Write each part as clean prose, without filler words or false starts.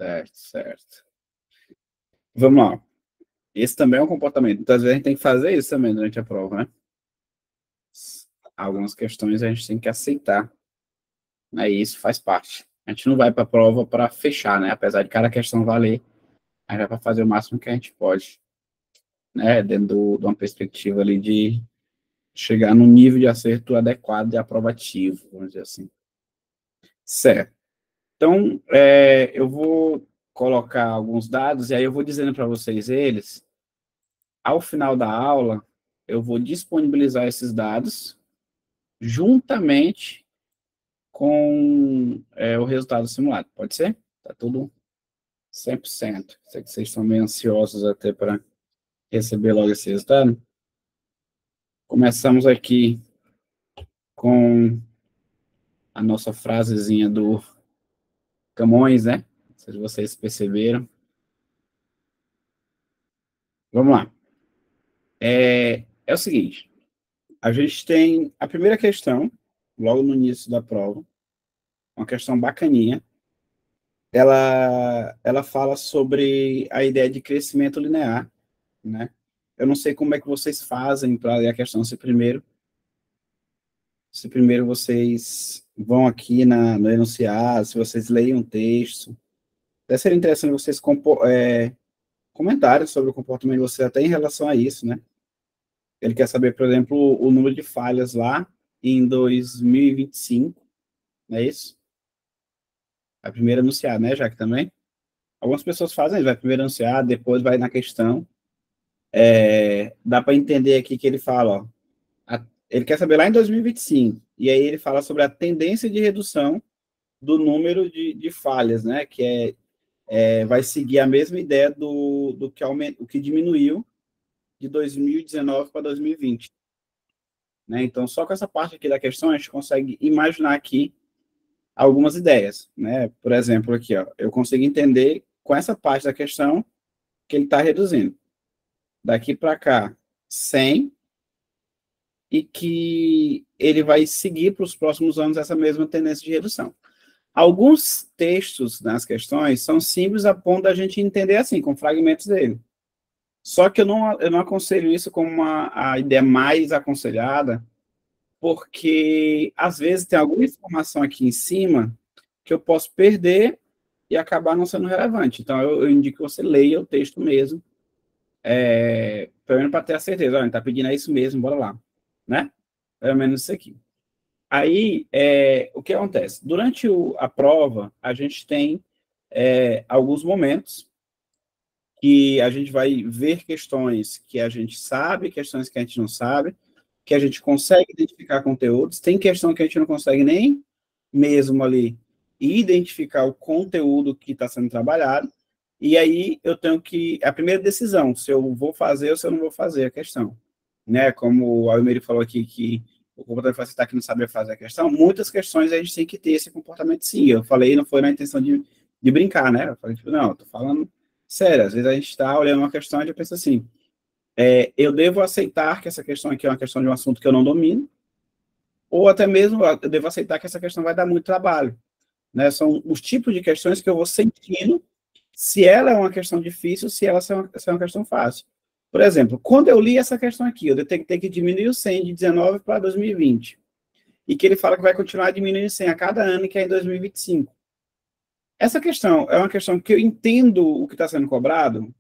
Certo, certo. Vamos lá. Esse também é um comportamento. Muitas vezes a gente tem que fazer isso também durante a prova, né? Algumas questões a gente tem que aceitar. Aí isso faz parte. A gente não vai para a prova para fechar, né? Apesar de cada questão valer, a gente vai para fazer o máximo que a gente pode, né? Dentro de uma perspectiva ali de chegar num nível de acerto adequado e aprovativo, vamos dizer assim. Certo. Então, eu vou colocar alguns dados e aí eu vou dizendo para vocês eles. Ao final da aula, eu vou disponibilizar esses dados juntamente com o resultado simulado. Pode ser? Tá tudo 100%. Sei que vocês estão meio ansiosos até para receber logo esse resultado. Começamos aqui com a nossa frasezinha do Camões, né? Não sei se vocês perceberam. Vamos lá. É o seguinte, a gente tem a primeira questão, logo no início da prova, uma questão bacaninha. Ela fala sobre a ideia de crescimento linear, né? Eu não sei como é que vocês fazem para ler a questão, se primeiro vocês vão aqui no enunciado, se vocês leem um texto. Até seria interessante vocês comentarem sobre o comportamento de vocês até em relação a isso, né? Ele quer saber, por exemplo, o número de falhas lá em 2025, não é isso? A primeira enunciado, né, Jaque, também? Algumas pessoas fazem isso, vai primeiro enunciado, depois vai na questão. Dá para entender aqui que ele fala, ó, ele quer saber lá em 2025, e aí ele fala sobre a tendência de redução do número de falhas, né, que vai seguir a mesma ideia do que, o que diminuiu de 2019 para 2020. Né? Então, só com essa parte aqui da questão, a gente consegue imaginar aqui algumas ideias. Né? Por exemplo, aqui, ó, eu consigo entender com essa parte da questão que ele está reduzindo. Daqui para cá, 100, e que ele vai seguir para os próximos anos essa mesma tendência de redução. Alguns textos nas questões são simples a ponto da gente entender assim, com fragmentos dele. Só que eu não aconselho isso como a ideia mais aconselhada, porque às vezes tem alguma informação aqui em cima que eu posso perder e acabar não sendo relevante. Então, eu indico que você leia o texto mesmo, pelo menos para ter a certeza. Olha, está pedindo é isso mesmo, bora lá. Né? Pelo menos isso aqui. Aí, o que acontece? Durante a prova, a gente tem alguns momentos que a gente vai ver questões que a gente sabe, questões que a gente não sabe, que a gente consegue identificar conteúdos, tem questão que a gente não consegue nem mesmo ali identificar o conteúdo que está sendo trabalhado, e aí eu tenho que, a primeira decisão, se eu vou fazer ou se eu não vou fazer a questão. Né? Como o Almir falou aqui, que o comportamento facilitar que não sabe fazer a questão, muitas questões a gente tem que ter esse comportamento sim. Eu falei, não foi na intenção de brincar, né? Eu falei, tipo, não, eu tô falando sério, às vezes a gente está olhando uma questão e a gente pensa assim, eu devo aceitar que essa questão aqui é uma questão de um assunto que eu não domino, ou até mesmo eu devo aceitar que essa questão vai dar muito trabalho. Né? São os tipos de questões que eu vou sentindo se ela é uma questão difícil, se ela é uma questão fácil. Por exemplo, quando eu li essa questão aqui, eu detectei que diminuiu o 100 de 19 para 2020, e que ele fala que vai continuar diminuindo 100 a cada ano, que é em 2025. Essa questão é uma questão que eu entendo o que está sendo cobrado,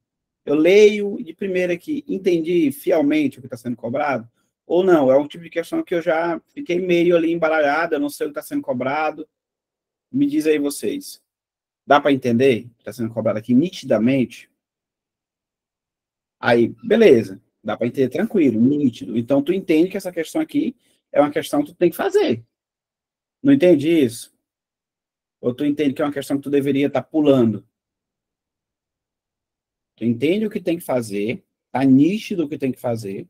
eu leio de primeira aqui, entendi fielmente o que está sendo cobrado, ou não, é um tipo de questão que eu já fiquei meio ali embaralhado, eu não sei o que está sendo cobrado. Me diz aí vocês, dá para entender o que está sendo cobrado aqui nitidamente? Aí, beleza, dá para entender tranquilo, nítido. Então, tu entende que essa questão aqui é uma questão que tu tem que fazer. Não entende isso? Ou tu entende que é uma questão que tu deveria estar pulando? Tu entende o que tem que fazer, tá nítido o que tem que fazer,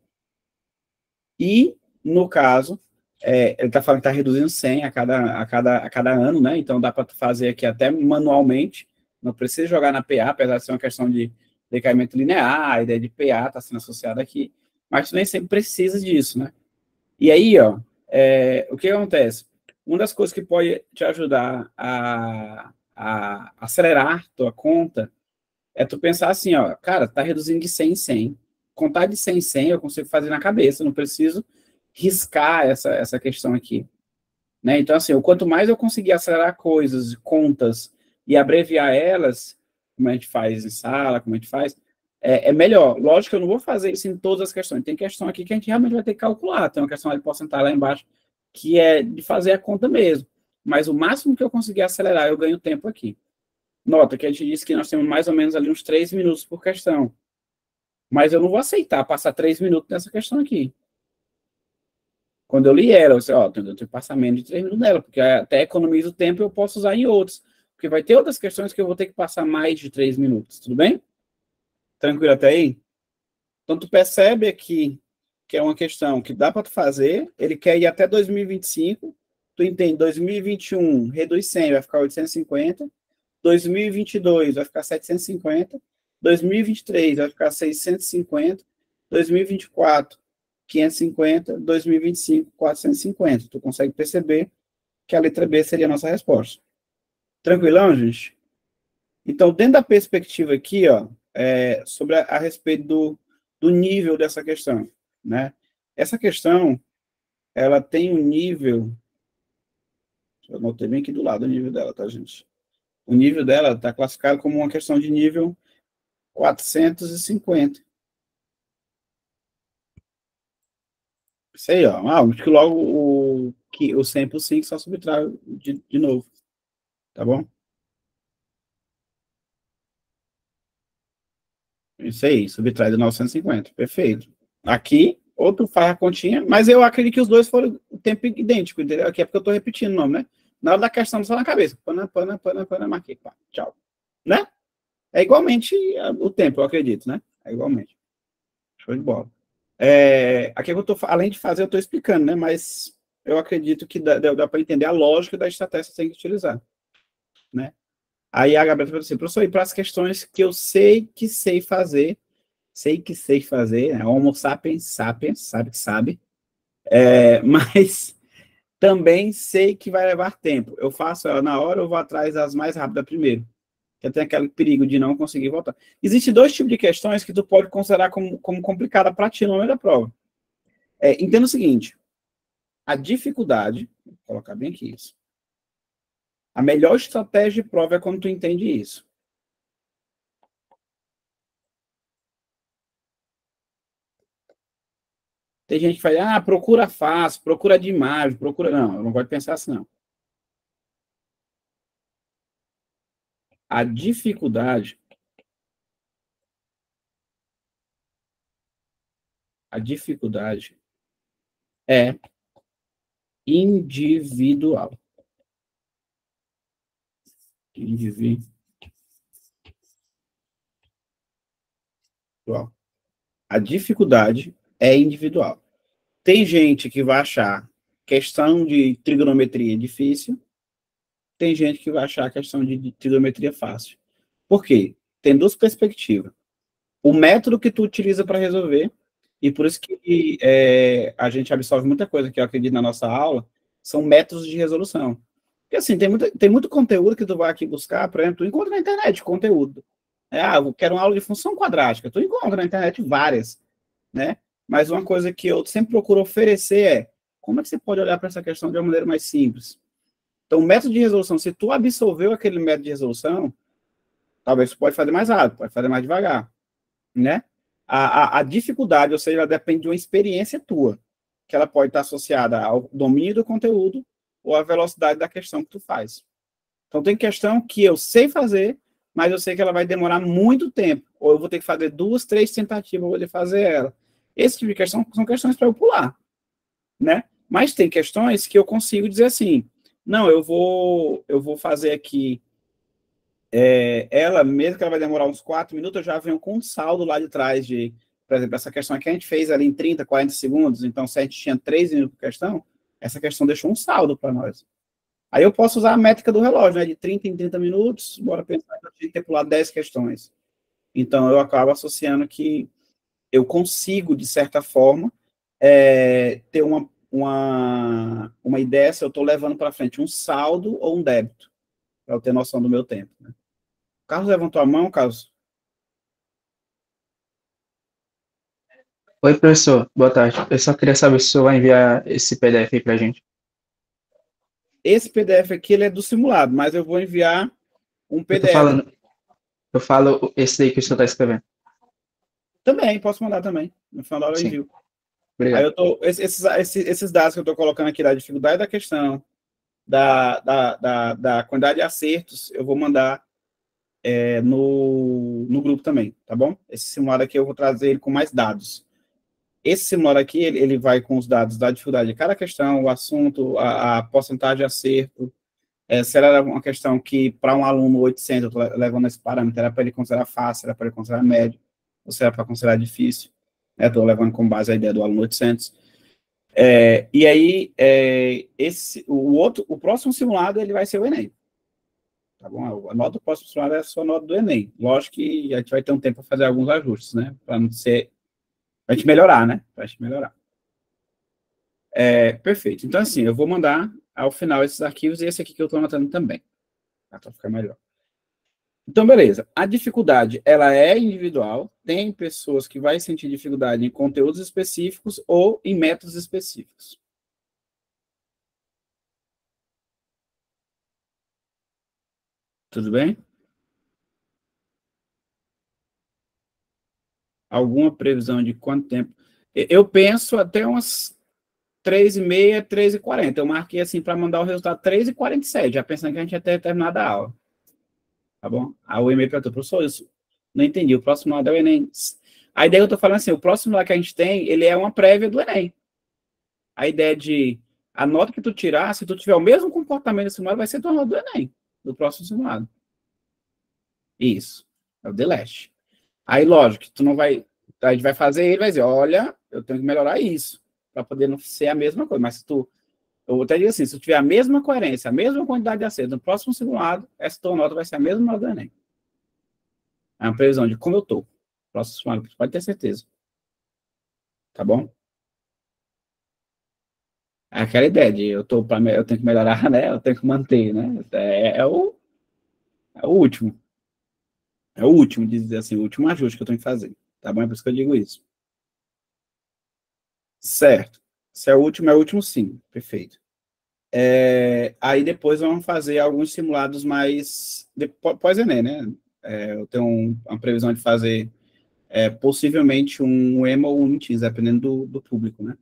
e, no caso, ele está falando que está reduzindo 100 a cada ano, né? Então, dá para fazer aqui até manualmente, não precisa jogar na PA, apesar de ser uma questão de decaimento linear, a ideia de PA está sendo associada aqui, mas tu nem sempre precisa disso, né? E aí, ó, o que acontece? Uma das coisas que pode te ajudar acelerar tua conta, é tu pensar assim, ó, cara, tá reduzindo de 100 em 100. Contar de 100 em 100 eu consigo fazer na cabeça, não preciso riscar essa questão aqui. Né? Então, assim, o quanto mais eu conseguir acelerar coisas, contas, e abreviar elas, como a gente faz em sala, como a gente faz, é melhor. Lógico que eu não vou fazer isso em todas as questões. Tem questão aqui que a gente realmente vai ter que calcular. Tem uma questão ali de porcentagem lá embaixo, que é de fazer a conta mesmo. Mas o máximo que eu conseguir acelerar, eu ganho tempo aqui. Nota que a gente disse que nós temos mais ou menos ali uns 3 minutos por questão. Mas eu não vou aceitar passar 3 minutos nessa questão aqui. Quando eu li ela, eu disse, ó, eu tenho que passar menos de 3 minutos nela, porque até economizo o tempo e eu posso usar em outros. Porque vai ter outras questões que eu vou ter que passar mais de 3 minutos, tudo bem? Tranquilo até aí? Então, tu percebe aqui que é uma questão que dá para tu fazer, ele quer ir até 2025, tu entende, 2021 reduz 100, vai ficar 850, 2022 vai ficar 750, 2023 vai ficar 650, 2024 550, 2025 450. Tu consegue perceber que a letra B seria a nossa resposta. Tranquilão, gente? Então, dentro da perspectiva aqui, ó, sobre a respeito do nível dessa questão, né? Essa questão, ela tem um nível, eu anotei bem aqui do lado o nível dela, tá, gente? O nível dela está classificado como uma questão de nível 450. Isso aí, ó. Acho que logo o 100 por 5 só subtrai de novo, tá bom? Isso aí, subtrai de 950, perfeito. Aqui, outro faz a continha, mas eu acredito que os dois foram o tempo idêntico, entendeu? Aqui é porque eu estou repetindo o nome, né? Na hora da questão, só na cabeça. Pana, marquei, pá, tchau. Né? É igualmente o tempo, eu acredito, né? É igualmente. Show de bola. Aqui eu tô, além de fazer, eu estou explicando, né? Mas eu acredito que dá para entender a lógica da estratégia que você tem que utilizar, né? Aí a Gabriela falou assim, professor, e para as questões que eu sei que sei fazer, né? Homo sapiens, sabe que sabe, mas também sei que vai levar tempo. Eu faço ela na hora ou vou atrás das mais rápidas primeiro? Que tem aquele perigo de não conseguir voltar. Existem dois tipos de questões que tu pode considerar como complicada para ti no momento da prova. Entenda o seguinte, a dificuldade, vou colocar bem aqui isso, a melhor estratégia de prova é quando tu entende isso. Tem gente que fala, procura fácil, procura demais, procura... Não, eu não gosto de pensar assim, não. A dificuldade é individual. Individual. A dificuldade é individual. Tem gente que vai achar questão de trigonometria difícil, tem gente que vai achar a questão de trigonometria fácil. Por quê? Tem duas perspectivas. O método que tu utiliza para resolver, e por isso que a gente absorve muita coisa que eu acredito na nossa aula, são métodos de resolução. Porque assim, tem muito conteúdo que tu vai aqui buscar, por exemplo, tu encontra na internet conteúdo. Eu quero uma aula de função quadrática. Tu encontra na internet várias, né? Mas uma coisa que eu sempre procuro oferecer como é que você pode olhar para essa questão de uma maneira mais simples? Então, o método de resolução, se tu absorveu aquele método de resolução, talvez tu pode fazer mais rápido, pode fazer mais devagar, né? A dificuldade, ou seja, ela depende de uma experiência tua, que ela pode estar associada ao domínio do conteúdo ou à velocidade da questão que tu faz. Então, tem questão que eu sei fazer, mas eu sei que ela vai demorar muito tempo, ou eu vou ter que fazer 2, 3 tentativas para poder fazer ela. Esse tipo de questão são questões para eu pular, né? Mas tem questões que eu consigo dizer assim, não, eu vou fazer aqui ela, mesmo que ela vai demorar uns 4 minutos, eu já venho com um saldo lá de trás de, por exemplo, essa questão aqui a gente fez ali em 30, 40 segundos, então se a gente tinha 3 minutos por questão, essa questão deixou um saldo para nós. Aí eu posso usar a métrica do relógio, né, de 30 em 30 minutos, bora pensar que eu tinha que ter pulado 10 questões. Então eu acabo associando que eu consigo, de certa forma, ter uma ideia se eu estou levando para frente um saldo ou um débito. para eu ter noção do meu tempo. Né? O Carlos levantou a mão, Carlos? Oi, professor. Boa tarde. Eu só queria saber se o senhor vai enviar esse PDF aí pra gente. Esse PDF aqui ele é do simulado, mas eu vou enviar um Eu tô PDF. falando, eu falo esse aí que o senhor tá escrevendo. Também, posso mandar também. No final da hora eu Sim, envio. Aí obrigado. eu tô. Esses dados que eu estou colocando aqui da dificuldade da questão, da quantidade de acertos, eu vou mandar no grupo também, tá bom? Esse simulado aqui eu vou trazer ele com mais dados. Esse simulado aqui, ele vai com os dados da dificuldade de cada questão, o assunto, a porcentagem de acerto. Se era uma questão que, para um aluno 800, eu estou levando esse parâmetro, era para ele considerar fácil, era para ele considerar médio, ou se era para considerar difícil. Estou levando como base a ideia do aluno 800. E aí, o próximo simulado, ele vai ser o Enem. Tá bom? A nota do próximo simulado é a sua nota do Enem. Lógico que a gente vai ter um tempo para fazer alguns ajustes, né? Para não ser. Para a gente melhorar, né? Para a gente melhorar. Perfeito. Então, assim, eu vou mandar ao final esses arquivos e esse aqui que eu estou anotando também, tá? Para ficar melhor. Então, beleza. A dificuldade, ela é individual. Tem pessoas que vai sentir dificuldade em conteúdos específicos ou em métodos específicos. Tudo bem? Alguma previsão de quanto tempo? Eu penso até umas 3h30, 3h40. Eu marquei assim para mandar o resultado 3h47, já pensando que a gente ia ter terminado a aula. Tá bom? Aí o e-mail para tu, professor, isso não entendi. O próximo lado é o Enem. A ideia que eu estou falando assim, o próximo lado que a gente tem, ele é uma prévia do Enem. A ideia de a nota que tu tirar, se tu tiver o mesmo comportamento do simulado, vai ser tua nota do Enem, do próximo simulado. Isso. É o The Last. Aí, lógico, tu não vai. A gente vai fazer ele, vai dizer, olha, eu tenho que melhorar isso, para poder não ser a mesma coisa. Mas se tu. Eu até digo assim, se tu tiver a mesma coerência, a mesma quantidade de acertos no próximo simulado, essa tua nota vai ser a mesma nota do Enem. É uma previsão de como eu tô. Próximo simulado, pode ter certeza. Tá bom? É aquela ideia de eu tenho que melhorar, né? Eu tenho que manter, né? É o último. É o último, dizer assim, o último ajuste que eu tenho que fazer. Tá bom? É por isso que eu digo isso. Certo. Se é o último, sim. Perfeito. Aí depois vamos fazer alguns simulados mais pós-ENEM, né? Eu tenho uma previsão de fazer possivelmente um EMA ou um Uniteams, dependendo do público, né?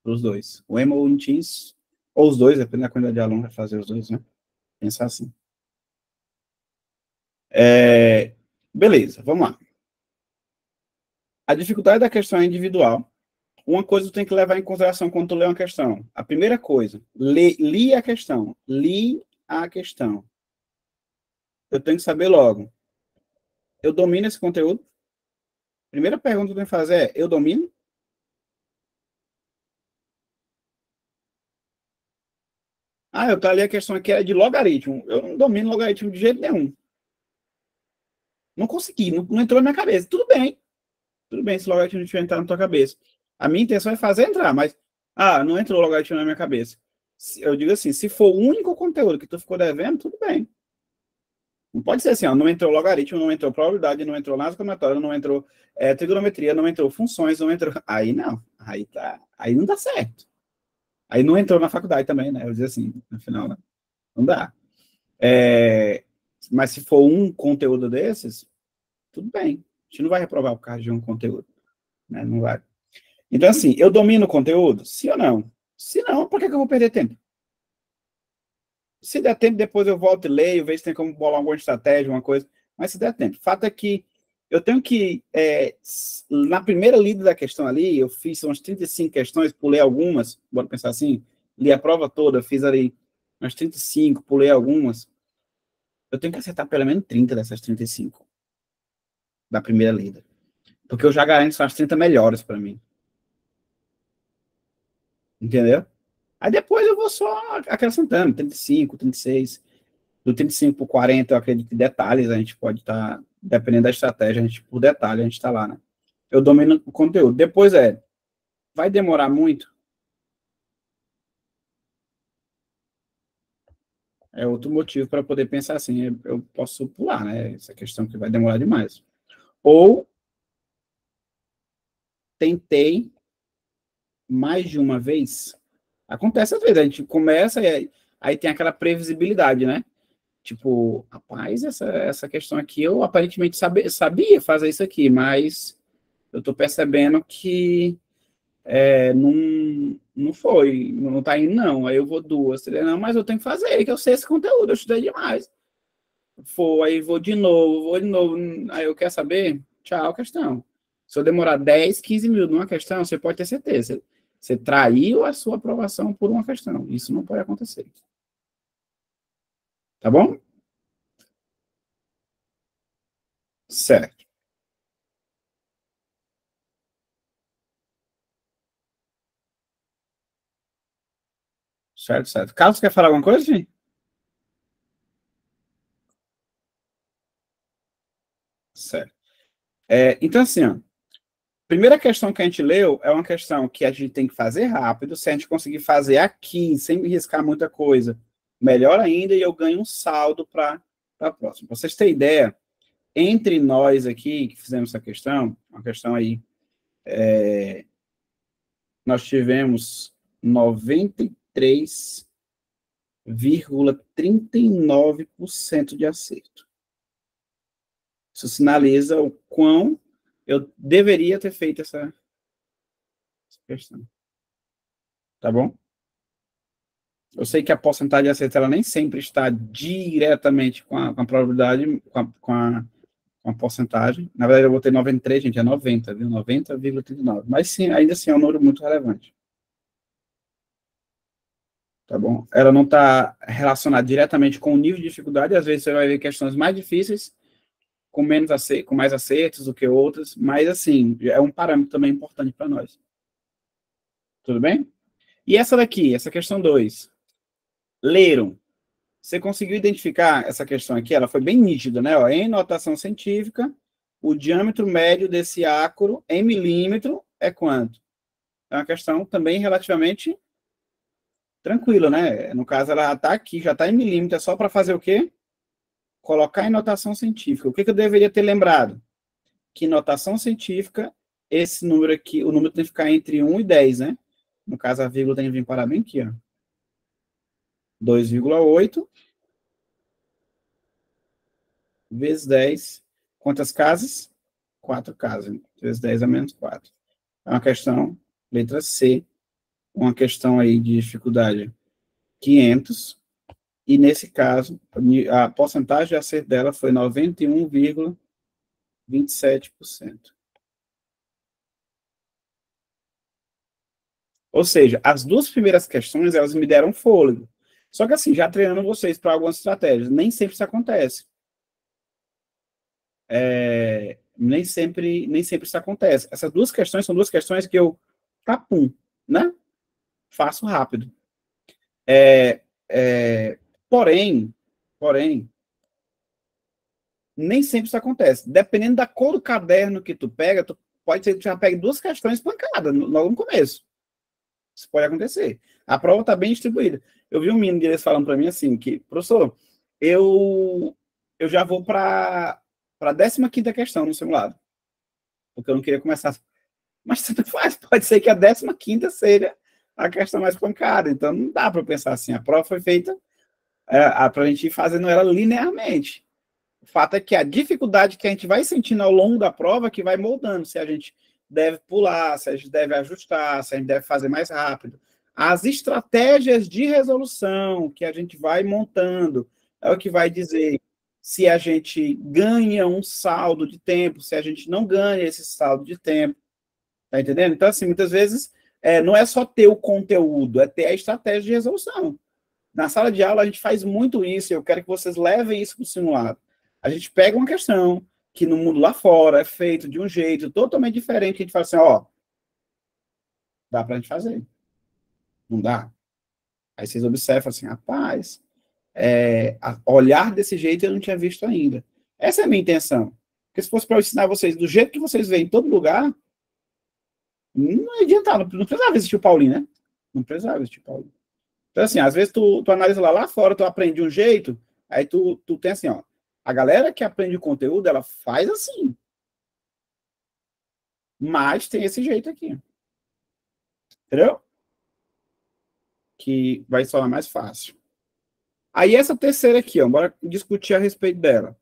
Para os dois. O EMA ou o Uniteams, ou os dois, dependendo da quantidade de aluno, vai fazer os dois, né? Pensar assim. Beleza, vamos lá. A dificuldade da questão é individual. Uma coisa tu tem que levar em consideração quando tu lê uma questão. A primeira coisa, li a questão. Li a questão. Eu tenho que saber logo. Eu domino esse conteúdo? Primeira pergunta que eu tenho que fazer é, eu domino? Eu tô ali a questão aqui é de logaritmo. Eu não domino logaritmo de jeito nenhum. Não consegui, não entrou na minha cabeça. Tudo bem se logaritmo não tiver entrar na tua cabeça. A minha intenção é fazer entrar, mas, não entrou logaritmo na minha cabeça. Eu digo assim, se for o único conteúdo que tu ficou devendo, tudo bem. Não pode ser assim, não entrou logaritmo, não entrou probabilidade, não entrou análise combinatória, não entrou trigonometria, não entrou funções, não entrou. Aí não. Aí não dá certo. Aí não entrou na faculdade também, né? Eu dizer assim, no final, né? Não dá. Mas se for um conteúdo desses, tudo bem. A gente não vai reprovar por causa de um conteúdo. Né? Não vai. Então, assim, eu domino o conteúdo? Sim ou não? Se não, por que eu vou perder tempo? Se der tempo, depois eu volto e leio, vejo se tem como bolar alguma estratégia, uma coisa. Mas se der tempo. O fato é que eu tenho que, na primeira lida da questão ali, eu fiz umas 35 questões, pulei algumas, bora pensar assim, li a prova toda, fiz ali umas 35, pulei algumas. Eu tenho que acertar pelo menos 30 dessas 35 da primeira lida. Porque eu já garanto que são as 30 melhores para mim. Entendeu? Aí depois eu vou só acrescentando, 35, 36. Do 35 por 40, eu acredito que detalhes a gente pode estar, dependendo da estratégia, a gente, por detalhe, a gente está lá, né? Eu domino o conteúdo. Depois vai demorar muito? É outro motivo para poder pensar assim, eu posso pular, né? Essa questão que vai demorar demais. Ou tentei mais de uma vez. Acontece às vezes, a gente começa e aí tem aquela previsibilidade, né? Tipo, rapaz, essa questão aqui, eu aparentemente sabia fazer isso aqui, mas eu tô percebendo que não foi, não tá indo, não. Aí eu vou duas, não, mas eu tenho que fazer, que eu sei esse conteúdo, eu estudei demais. Aí vou de novo, aí eu quero saber, tchau, questão. Se eu demorar 10, 15 minutos numa questão, você pode ter certeza, você traiu a sua aprovação por uma questão. Isso não pode acontecer. Tá bom? Certo. Certo, certo. Carlos, quer falar alguma coisa, gente? Certo. Então, assim, ó, primeira questão que a gente leu é uma questão que a gente tem que fazer rápido. Se a gente conseguir fazer aqui, sem riscar muita coisa, melhor ainda, e eu ganho um saldo para a próxima. Para vocês terem ideia, entre nós aqui que fizemos essa questão, uma questão aí, nós tivemos 93,39% de acerto. Isso sinaliza o quão eu deveria ter feito essa questão. Tá bom? Eu sei que a porcentagem de acerto ela nem sempre está diretamente com a probabilidade, com a porcentagem. Na verdade, eu botei 93, gente, é 90, viu? 90,39. Mas sim, ainda assim é um número muito relevante. Tá bom? Ela não está relacionada diretamente com o nível de dificuldade. Às vezes você vai ver questões mais difíceis, com mais acertos do que outras, mas assim, é um parâmetro também importante para nós. Tudo bem? E essa daqui, essa questão 2. Leram. Você conseguiu identificar essa questão aqui? Ela foi bem nítida, né? Ó, em notação científica, o diâmetro médio desse ácoro em milímetro é quanto? É uma questão também relativamente tranquila, né? No caso, ela já está aqui, já está em milímetro, é só para fazer o quê? Colocar em notação científica. O que eu deveria ter lembrado? Que notação científica, esse número aqui, o número tem que ficar entre 1 e 10, né? No caso, a vírgula tem que vir parar bem aqui, ó. 2,8 vezes 10. Quantas casas? 4 casas. Vezes 10 a menos 4. É uma questão, letra C, uma questão aí de dificuldade 500, e nesse caso, a porcentagem de acerto dela foi 91,27%. Ou seja, as duas primeiras questões, elas me deram fôlego. Só que assim, já treinando vocês para algumas estratégias, nem sempre isso acontece. Nem sempre isso acontece. Essas duas questões são duas questões que eu capum, né? Faço rápido. Porém, nem sempre isso acontece. Dependendo da cor do caderno que tu pega, pode ser que tu já pegue duas questões pancadas logo no começo. Isso pode acontecer. A prova está bem distribuída. Eu vi um menino deles falando para mim assim, que, professor, eu já vou para a 15ª questão no simulado, porque eu não queria começar. Mas tanto faz, pode ser que a 15ª seja a questão mais pancada. Então não dá para pensar assim. A prova foi feita para a gente ir fazendo ela linearmente. O fato é que a dificuldade que a gente vai sentindo ao longo da prova que vai moldando se a gente deve pular, se a gente deve ajustar, se a gente deve fazer mais rápido. As estratégias de resolução que a gente vai montando é o que vai dizer se a gente ganha um saldo de tempo, se a gente não ganha esse saldo de tempo. Tá entendendo? Então, assim, muitas vezes não é só ter o conteúdo, é ter a estratégia de resolução. Na sala de aula, a gente faz muito isso, e eu quero que vocês levem isso para o simulado. A gente pega uma questão que no mundo lá fora é feito de um jeito totalmente diferente, que a gente fala assim, ó, dá para a gente fazer. Não dá? Aí vocês observam assim, rapaz, olhar desse jeito eu não tinha visto ainda. Essa é a minha intenção. Porque se fosse para eu ensinar vocês do jeito que vocês veem em todo lugar, não adiantava, não precisava existir o Paulinho, né? Não precisava existir o Paulinho. Então, assim, às vezes tu analisa lá fora, tu aprende um jeito, aí tu tem assim, ó, a galera que aprende conteúdo, ela faz assim, mas tem esse jeito aqui, entendeu? Que vai se tornar mais fácil. Aí essa terceira aqui, ó, bora discutir a respeito dela.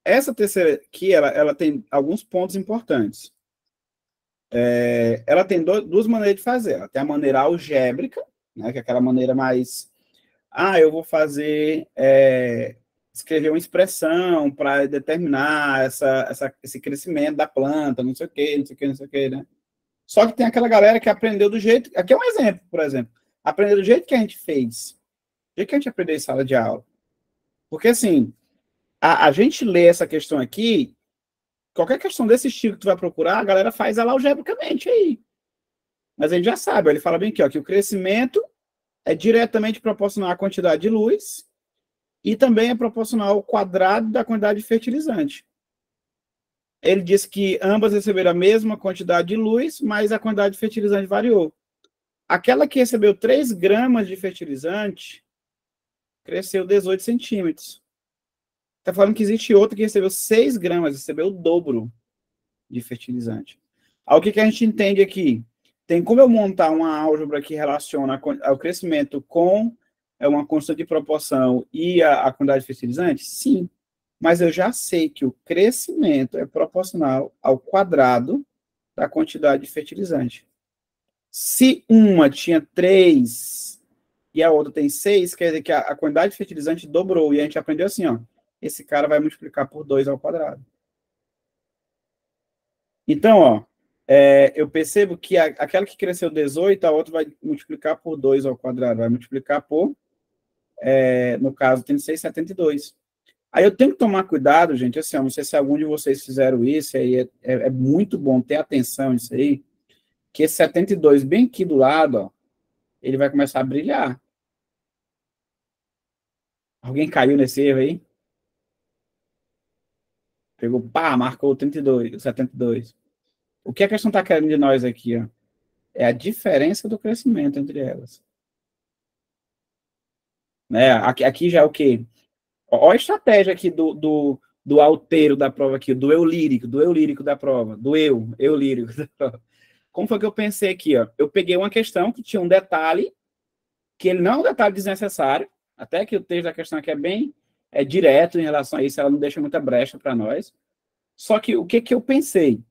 Essa terceira aqui, ela tem alguns pontos importantes. Ela tem duas maneiras de fazer. Ela tem a maneira algébrica, né, que é aquela maneira mais... eu vou fazer... escrever uma expressão para determinar esse crescimento da planta, não sei o quê, não sei o quê, não sei o quê, né? Só que tem aquela galera que aprendeu do jeito... Aqui é um exemplo, por exemplo. Aprendeu do jeito que a gente fez. Do jeito que a gente aprendeu em sala de aula. Porque, assim, a gente lê essa questão aqui, qualquer questão desse estilo que tu vai procurar, a galera faz ela algebricamente aí. Mas a gente já sabe, ele fala bem aqui, ó, que o crescimento é diretamente proporcional à quantidade de luz e também é proporcional ao quadrado da quantidade de fertilizante. Ele disse que ambas receberam a mesma quantidade de luz, mas a quantidade de fertilizante variou. Aquela que recebeu 3 gramas de fertilizante cresceu 18 centímetros. Está falando que existe outra que recebeu 6 gramas, recebeu o dobro de fertilizante. Aí o que a gente entende aqui? Tem como eu montar uma álgebra que relaciona o crescimento com uma constante de proporção e a quantidade de fertilizante? Sim. Mas eu já sei que o crescimento é proporcional ao quadrado da quantidade de fertilizante. Se uma tinha 3 e a outra tem 6, quer dizer que a quantidade de fertilizante dobrou. E a gente aprendeu assim, ó, esse cara vai multiplicar por 2 ao quadrado. Então, ó, eu percebo que aquela que cresceu 18, a outra vai multiplicar por 2 ao quadrado, vai multiplicar por, no caso, 36,72. Aí eu tenho que tomar cuidado, gente, assim, eu não sei se algum de vocês fizeram isso, aí é muito bom ter atenção nisso aí, que esse 72 bem aqui do lado, ó, ele vai começar a brilhar. Alguém caiu nesse erro aí? Pegou, pá, marcou o 32, o 72. O que a questão está querendo de nós aqui, ó? É a diferença do crescimento entre elas. Né? Aqui já é o quê? Olha a estratégia aqui do altero da prova aqui, do eu lírico da prova, do eu lírico da prova. Como foi que eu pensei aqui? Ó? Eu peguei uma questão que tinha um detalhe, que ele não é um detalhe desnecessário, até que o texto da questão aqui é bem direto em relação a isso, ela não deixa muita brecha para nós. Só que o que eu pensei?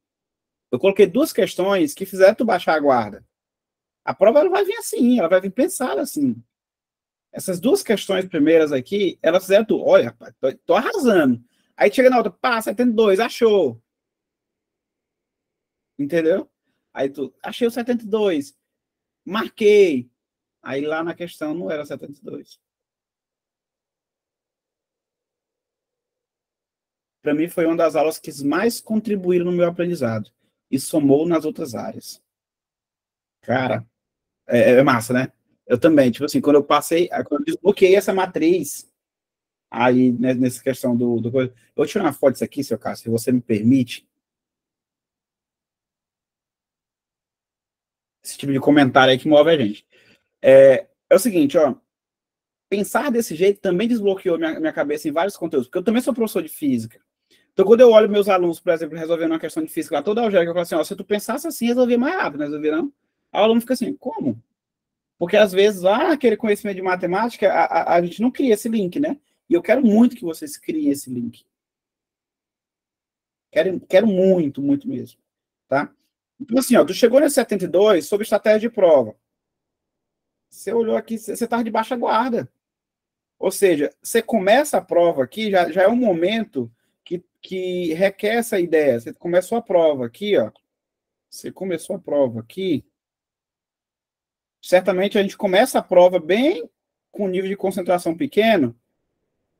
Eu coloquei 2 questões que fizeram tu baixar a guarda. A prova ela vai vir assim, ela vai vir pensada assim. Essas 2 questões primeiras aqui, elas fizeram tu, olha, rapaz, tô arrasando. Aí chega na outra, pá, 72, achou. Entendeu? Aí tu, achei o 72, marquei. Aí lá na questão não era 72. Para mim foi uma das aulas que mais contribuíram no meu aprendizado e somou nas outras áreas. Cara, é massa, né? Eu também, tipo assim, quando eu quando eu desbloqueei essa matriz, aí, né, nessa questão do... Eu vou tirar uma foto disso aqui, seu Cássio, se você me permite. Esse tipo de comentário aí que move a gente. É o seguinte, ó. Pensar desse jeito também desbloqueou minha cabeça em vários conteúdos, porque eu também sou professor de física. Então, quando eu olho meus alunos, por exemplo, resolvendo uma questão de física lá toda algébrica, eu falo assim, ó, se tu pensasse assim, resolvia mais rápido, não resolvia não? Aí o aluno fica assim, como? Porque às vezes lá naquele conhecimento de matemática, a gente não cria esse link, né? E eu quero muito que vocês criem esse link. Quero muito, muito mesmo. Tá? Então, assim, ó, tu chegou nesse 72 sobre estratégia de prova. Você olhou aqui, você estava de baixa guarda. Ou seja, você começa a prova aqui, já é um momento que requer essa ideia. Você começou a prova aqui, ó. Você começou a prova aqui. Certamente a gente começa a prova bem com nível de concentração pequeno.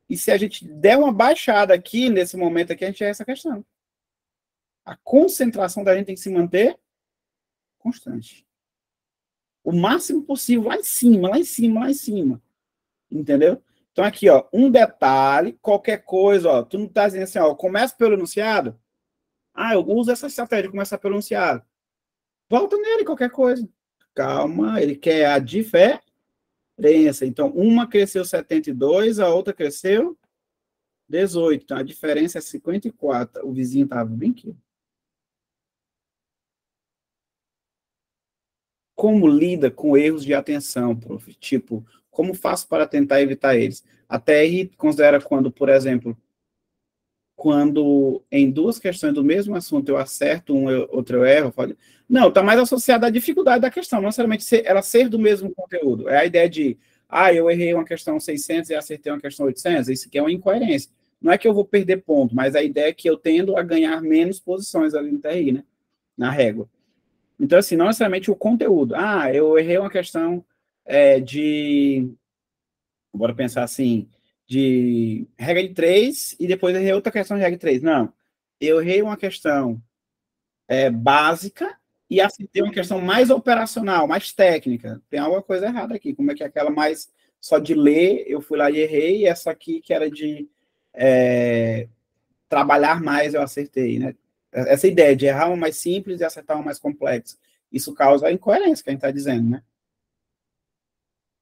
E se a gente der uma baixada aqui, nesse momento aqui, a gente é essa questão. A concentração da gente tem que se manter constante. O máximo possível, lá em cima, lá em cima, lá em cima. Entendeu? Então, aqui, ó, um detalhe, qualquer coisa, ó, tu não tá dizendo assim, ó, começa pelo enunciado. Eu uso essa estratégia de começar pelo enunciado. Volta nele, qualquer coisa. Calma, ele quer a de fé. diferença. Então, uma cresceu 72, a outra cresceu 18. Então, a diferença é 54. O vizinho estava bem aqui. Como lida com erros de atenção, prof? Tipo, como faço para tentar evitar eles? A TR considera quando, por exemplo, quando em duas questões do mesmo assunto eu acerto um, outro eu erro, não, está mais associada à dificuldade da questão, não necessariamente ela ser do mesmo conteúdo. É a ideia de, eu errei uma questão 600 e acertei uma questão 800, isso aqui é uma incoerência. Não é que eu vou perder ponto, mas a ideia é que eu tendo a ganhar menos posições ali no TRI, né? Na régua. Então, assim, não necessariamente o conteúdo. Eu errei uma questão de... Bora pensar assim, de regra de 3 e depois errei outra questão de regra de 3. Não. Eu errei uma questão básica e acertei uma questão mais operacional, mais técnica. Tem alguma coisa errada aqui. Como é que aquela mais só de ler, eu fui lá e errei, e essa aqui que era de trabalhar mais, eu acertei, né? Essa ideia de errar uma mais simples e acertar uma mais complexa. Isso causa a incoerência que a gente está dizendo, né?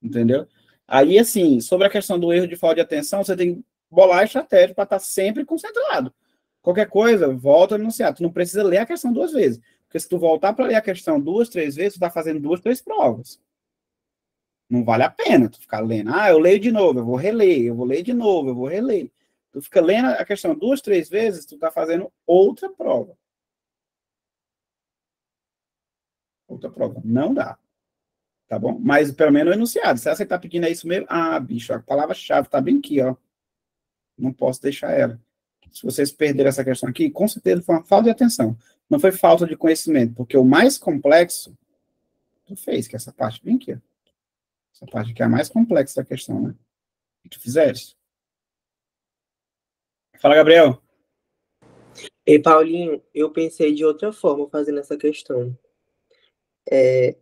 Entendeu? Aí, assim, sobre a questão do erro de falta de atenção, você tem que bolar a estratégia para estar sempre concentrado. Qualquer coisa, volta a enunciar. Tu não precisa ler a questão duas vezes. Porque se tu voltar para ler a questão duas, três vezes, tu está fazendo duas, três provas. Não vale a pena tu ficar lendo. Eu leio de novo, eu vou reler, eu vou ler de novo, eu vou reler. Tu fica lendo a questão duas, três vezes, tu está fazendo outra prova. Outra prova. Não dá. Tá bom? Mas pelo menos o enunciado. Se você está pedindo é isso mesmo, bicho, a palavra-chave está bem aqui, ó. Não posso deixar ela. Se vocês perderam essa questão aqui, com certeza foi uma falta de atenção. Não foi falta de conhecimento, porque o mais complexo tu fez, que é essa parte bem aqui. Ó. Essa parte aqui é a mais complexa da questão, né? Que tu fizeste. Fala, Gabriel. Ei, Paulinho, eu pensei de outra forma fazendo essa questão.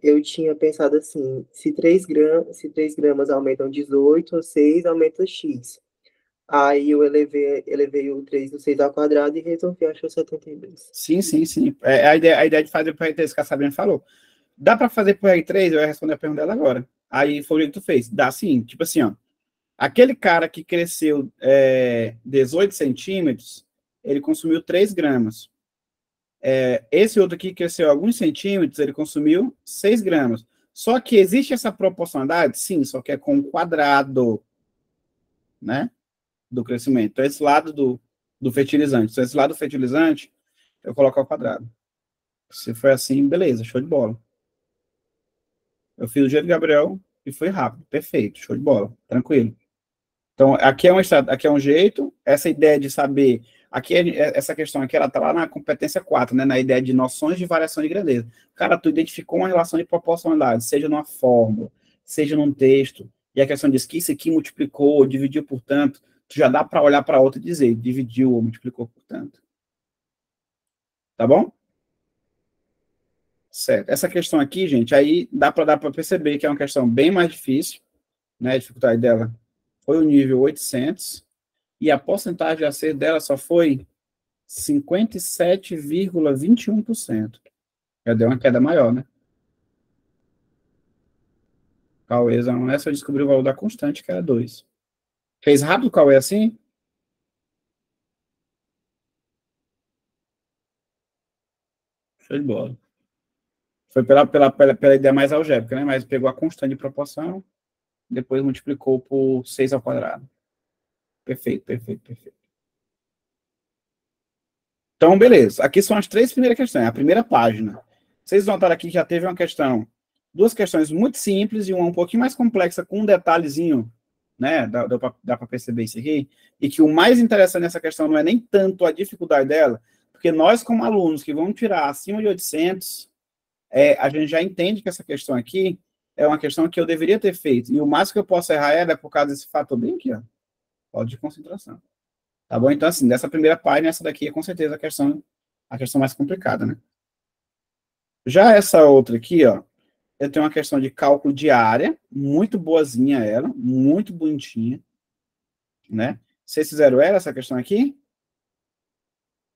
Eu tinha pensado assim, se 3 gramas aumentam 18, 6 aumenta X. Aí eu elevei o 3 no 6 ao quadrado e resolvi achar 72. Sim. A ideia de fazer por R3 que a Sabrina falou. Dá para fazer por R3? Eu ia responder a pergunta dela agora. Aí foi o que tu fez. Dá sim. Tipo assim, ó. Aquele cara que cresceu 18 centímetros, ele consumiu 3 gramas. Esse outro aqui cresceu alguns centímetros, ele consumiu 6 gramas. Só que existe essa proporcionalidade? Sim, só que é com o quadrado, né? Do crescimento. Então, esse lado do fertilizante. Então, esse lado do fertilizante, eu coloco ao quadrado. Se foi assim, beleza, show de bola. Eu fiz o jeito do Gabriel e foi rápido. Perfeito, show de bola. Tranquilo. Então, aqui é um jeito, essa ideia de saber, essa questão aqui, ela está lá na competência 4, né, na ideia de noções de variação de grandeza. Cara, tu identificou uma relação de proporcionalidade, seja numa fórmula, seja num texto, e a questão diz que isso aqui multiplicou, dividiu por tanto, tu já dá para olhar para outra e dizer, dividiu ou multiplicou por tanto. Tá bom? Certo. Essa questão aqui, gente, aí dá para perceber que é uma questão bem mais difícil, né, a dificuldade dela foi o nível 800, e a porcentagem de acerto dela só foi 57,21%. Já deu uma queda maior, né? Cauê, não é só descobrir o valor da constante, que era 2. Fez rápido o Cauê assim? Show de bola. Foi pela ideia mais algébrica, né? Mas pegou a constante de proporção, depois multiplicou por 6 ao quadrado. Perfeito. Então, beleza. Aqui são as 3 primeiras questões. A primeira página. Vocês notaram aqui que já teve uma questão, 2 questões muito simples e uma um pouquinho mais complexa, com um detalhezinho, né? Dá para perceber isso aqui. E que o mais interessante nessa questão não é nem tanto a dificuldade dela, porque nós, como alunos que vamos tirar acima de 800, a gente já entende que essa questão aqui é uma questão que eu deveria ter feito. E o máximo que eu posso errar é por causa desse fator bem aqui, ó. Falta de concentração. Tá bom? Então, assim, dessa primeira página, essa daqui é com certeza a questão mais complicada, né? Já essa outra aqui, ó, eu tenho uma questão de cálculo de área, muito boazinha ela, muito bonitinha, né? Vocês fizeram essa questão aqui?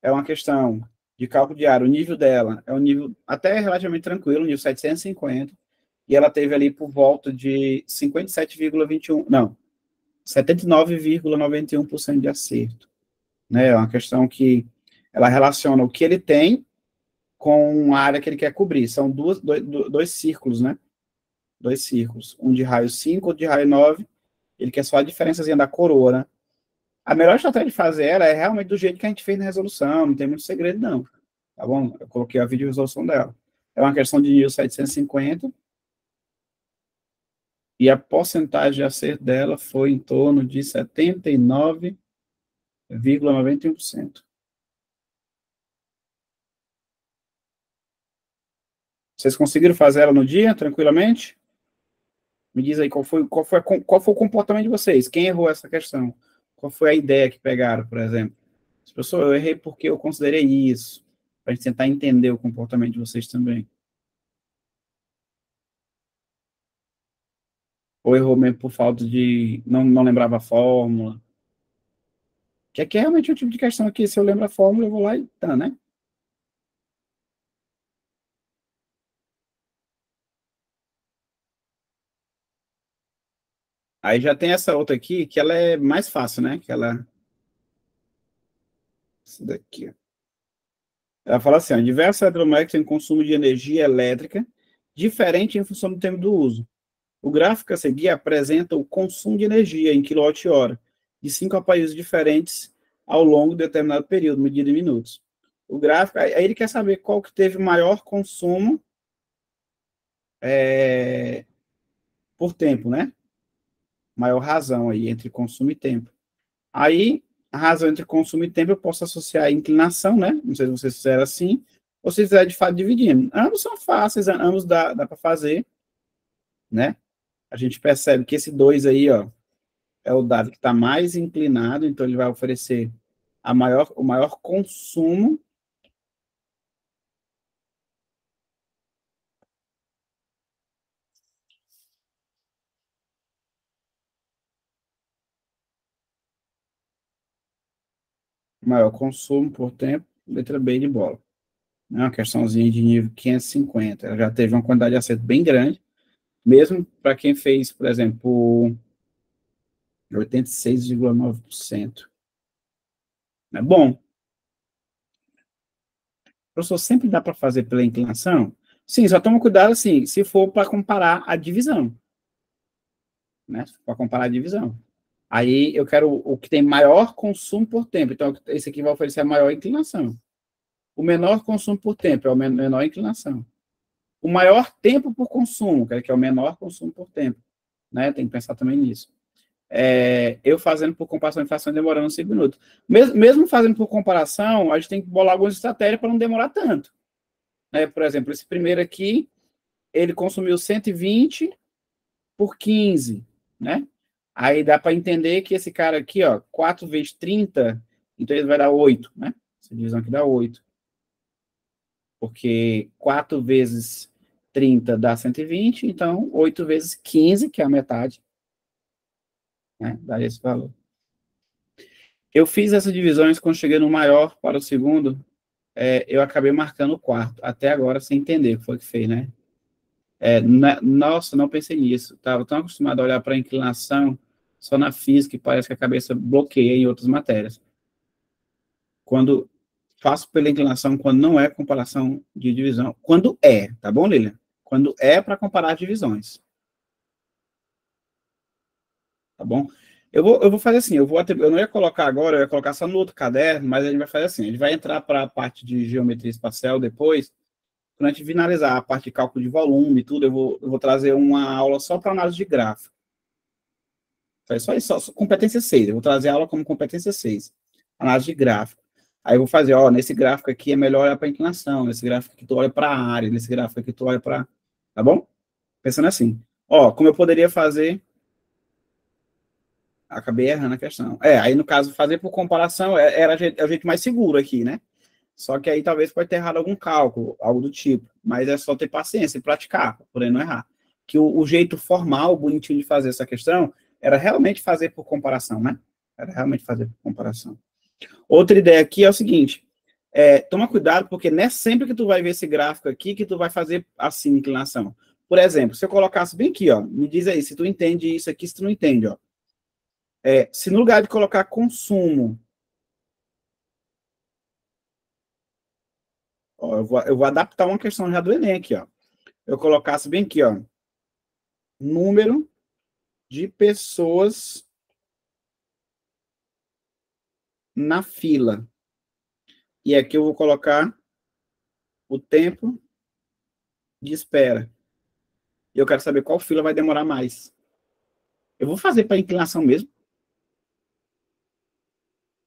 É uma questão de cálculo de área, o nível dela é um nível até relativamente tranquilo, nível 750, e ela teve ali por volta de 57,21, não, 79,91% de acerto. Né? É uma questão que ela relaciona o que ele tem com a área que ele quer cobrir. São dois círculos, né? Dois círculos. Um de raio 5, outro de raio 9. Ele quer só a diferençazinha da coroa, né? A melhor estratégia de fazer ela é realmente do jeito que a gente fez na resolução, não tem muito segredo, não. Tá bom? Eu coloquei a vídeo resolução dela. É uma questão de 1.750. E a porcentagem de acerto dela foi em torno de 79,91%. Vocês conseguiram fazer ela no dia, tranquilamente? Me diz aí qual foi o comportamento de vocês. Quem errou essa questão? Qual foi a ideia que pegaram, por exemplo? Professor, eu errei porque eu considerei isso. Para a gente tentar entender o comportamento de vocês também. Ou errou mesmo por falta de... Não lembrava a fórmula. Que aqui é realmente o tipo de questão que, se eu lembro a fórmula, eu vou lá e tá, né? Aí já tem essa outra aqui, que ela é mais fácil, né? Que ela... Essa daqui, ó. Ela fala assim, ó, diversos eletrodomésticos têm consumo de energia elétrica diferente em função do tempo do uso. O gráfico a seguir apresenta o consumo de energia em kWh de 5 aparelhos diferentes ao longo de determinado período, medido em minutos. O gráfico, aí ele quer saber qual que teve maior consumo por tempo, né? Maior razão aí entre consumo e tempo. Aí, a razão entre consumo e tempo eu posso associar a inclinação, né? Não sei se vocês fizeram assim, ou se fizer de fato dividindo. Ambos são fáceis, ambos dá para fazer, né? A gente percebe que esse 2 aí, ó, é o dado que está mais inclinado, então ele vai oferecer o maior consumo. Maior consumo por tempo, letra B de bola. É uma questãozinha de nível 550. Ela já teve uma quantidade de acerto bem grande, mesmo para quem fez, por exemplo, 86,9%. É bom. Professor, sempre dá para fazer pela inclinação? Sim, só toma cuidado assim, se for para comparar a divisão. Né? Para comparar a divisão. Aí eu quero o que tem maior consumo por tempo. Então, esse aqui vai oferecer a maior inclinação. O menor consumo por tempo é a menor inclinação. O maior tempo por consumo, que é o menor consumo por tempo. Né? Tem que pensar também nisso. Eu fazendo por comparação e fração demorando 5 minutos. Mesmo fazendo por comparação, a gente tem que bolar algumas estratégias para não demorar tanto. Né? Por exemplo, esse primeiro aqui, ele consumiu 120 por 15, né? Aí dá para entender que esse cara aqui, ó, 4 vezes 30, então ele vai dar 8, né? Essa divisão aqui dá 8. Porque 4 vezes 30 dá 120, então 8 vezes 15, que é a metade, né? Dá esse valor. Eu fiz essas divisões quando cheguei no maior para o segundo, eu acabei marcando o quarto, até agora sem entender o que foi que fez, né? Nossa, não pensei nisso. Estava tão acostumado a olhar para a inclinação só na física e parece que a cabeça bloqueia em outras matérias. Quando faço pela inclinação, quando não é comparação de divisão. Quando é, tá bom, Lilian? Quando é para comparar divisões. Tá bom? Eu vou fazer assim, eu não ia colocar agora, eu ia colocar só no outro caderno, mas a gente vai fazer assim, a gente vai entrar para a parte de geometria espacial depois, quando a gente finalizar a parte de cálculo de volume e tudo, eu vou trazer uma aula só para análise de gráfico. Só isso, só competência 6. Eu vou trazer a aula como competência 6. Análise de gráfico. Aí eu vou fazer, ó, nesse gráfico aqui é melhor olhar para a inclinação, nesse gráfico aqui tu olha para a área, nesse gráfico aqui tu olha para... Tá bom? Pensando assim. Ó, como eu poderia fazer... Acabei errando a questão. Aí no caso, fazer por comparação era o jeito mais seguro aqui, né? Só que aí talvez pode ter errado algum cálculo, algo do tipo. Mas é só ter paciência e praticar, porém não errar. Que o jeito formal, bonitinho de fazer essa questão era realmente fazer por comparação, né? Era realmente fazer por comparação. Outra ideia aqui é o seguinte, toma cuidado, porque não é sempre que tu vai ver esse gráfico aqui que tu vai fazer assim, inclinação. Por exemplo, se eu colocasse bem aqui, ó, me diz aí se tu entende isso aqui, se tu não entende, ó. Se no lugar de colocar consumo, ó, eu vou adaptar uma questão já do Enem aqui, ó. Eu colocasse bem aqui, ó, número de pessoas na fila. E aqui eu vou colocar o tempo de espera. E eu quero saber qual fila vai demorar mais. Eu vou fazer para inclinação mesmo.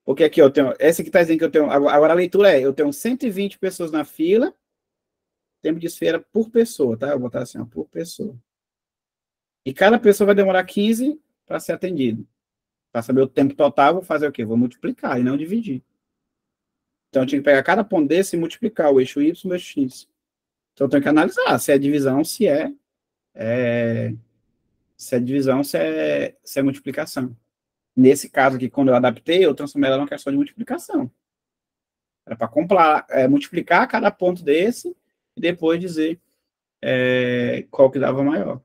Porque aqui eu tenho. Essa aqui está dizendo que eu tenho. Agora a leitura eu tenho 120 pessoas na fila. Tempo de espera por pessoa, tá? Eu vou botar assim, ó, por pessoa. E cada pessoa vai demorar 15 para ser atendido. Para saber o tempo total, vou fazer o quê? Vou multiplicar e não dividir. Então eu tinha que pegar cada ponto desse e multiplicar o eixo Y e o eixo X. Então eu tenho que analisar se é divisão, se é divisão, se é multiplicação. Nesse caso aqui, quando eu adaptei, eu transformei ela numa questão de multiplicação. Era para multiplicar cada ponto desse e depois dizer qual que dava maior.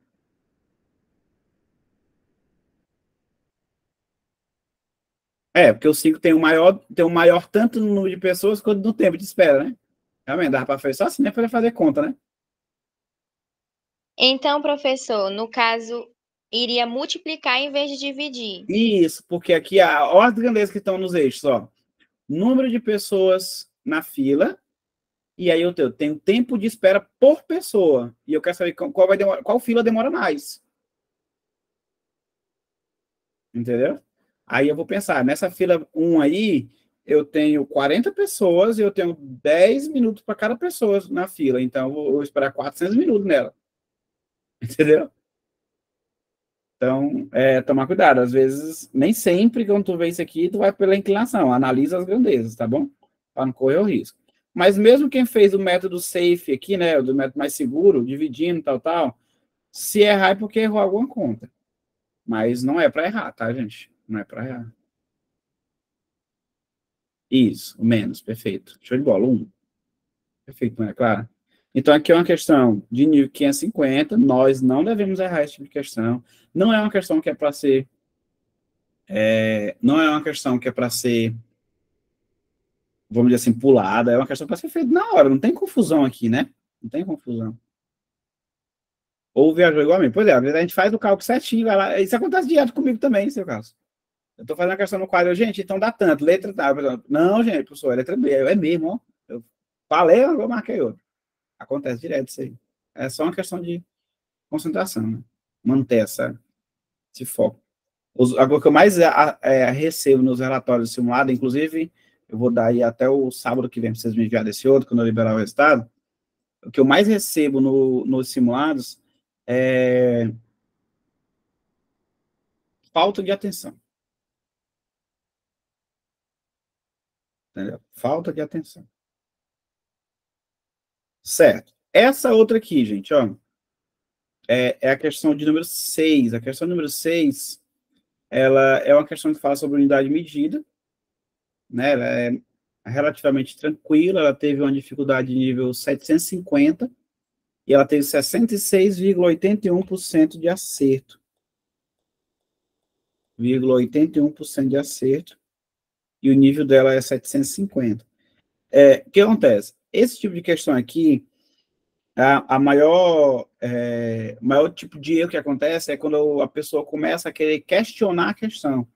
Porque o 5 tem o maior tanto no número de pessoas quanto no tempo de espera, né? Realmente, dava para fazer só assim, né? Para fazer conta, né? Então, professor, no caso, iria multiplicar em vez de dividir. Isso, porque aqui a ordem de grandeza que estão nos eixos, ó. Número de pessoas na fila, e aí eu tenho tempo de espera por pessoa. E eu quero saber qual fila demora mais. Entendeu? Aí eu vou pensar, nessa fila 1 aí, eu tenho 40 pessoas e eu tenho 10 minutos para cada pessoa na fila. Então, eu vou esperar 400 minutos nela. Entendeu? Então, tomar cuidado. Às vezes, nem sempre, quando tu vê isso aqui, tu vai pela inclinação. Analisa as grandezas, tá bom? Para não correr o risco. Mas mesmo quem fez o método safe aqui, né? O método mais seguro, dividindo, tal, se errar é porque errou alguma conta. Mas não é para errar, tá, gente? Não é para errar. Isso, o menos, perfeito. Show de bola, 1. Perfeito, não é claro? Então, aqui é uma questão de nível 550, nós não devemos errar esse tipo de questão. Não é uma questão que é para ser... não é uma questão que é para ser, vamos dizer assim, pulada, é uma questão para ser feita na hora, não tem confusão aqui, né? Não tem confusão. Ou viajou igual a mim. Pois é, às vezes a gente faz o cálculo certinho, vai lá. Isso acontece direto comigo também, seu caso. Eu estou fazendo a questão no quadro, gente, então dá tanto, letra tá. Não, gente, professor, letra B, é mesmo, ó. Eu falei, eu marquei outro. Acontece direto isso aí. É só uma questão de concentração, né? Manter esse foco. Agora, o que eu mais recebo nos relatórios simulados, inclusive, eu vou dar aí até o sábado que vem para vocês me enviarem desse outro, quando eu liberar o resultado. O que eu mais recebo nos simulados é falta de atenção. Entendeu? Falta de atenção. Certo. Essa outra aqui, gente, ó, é a questão de número 6. A questão número 6, ela é uma questão que fala sobre unidade medida, né? Ela é relativamente tranquila, ela teve uma dificuldade de nível 750 e ela teve 66,81% de acerto. 81% de acerto, e o nível dela é 750. O que acontece? Esse tipo de questão aqui, a maior tipo de erro que acontece é quando a pessoa começa a querer questionar a questão.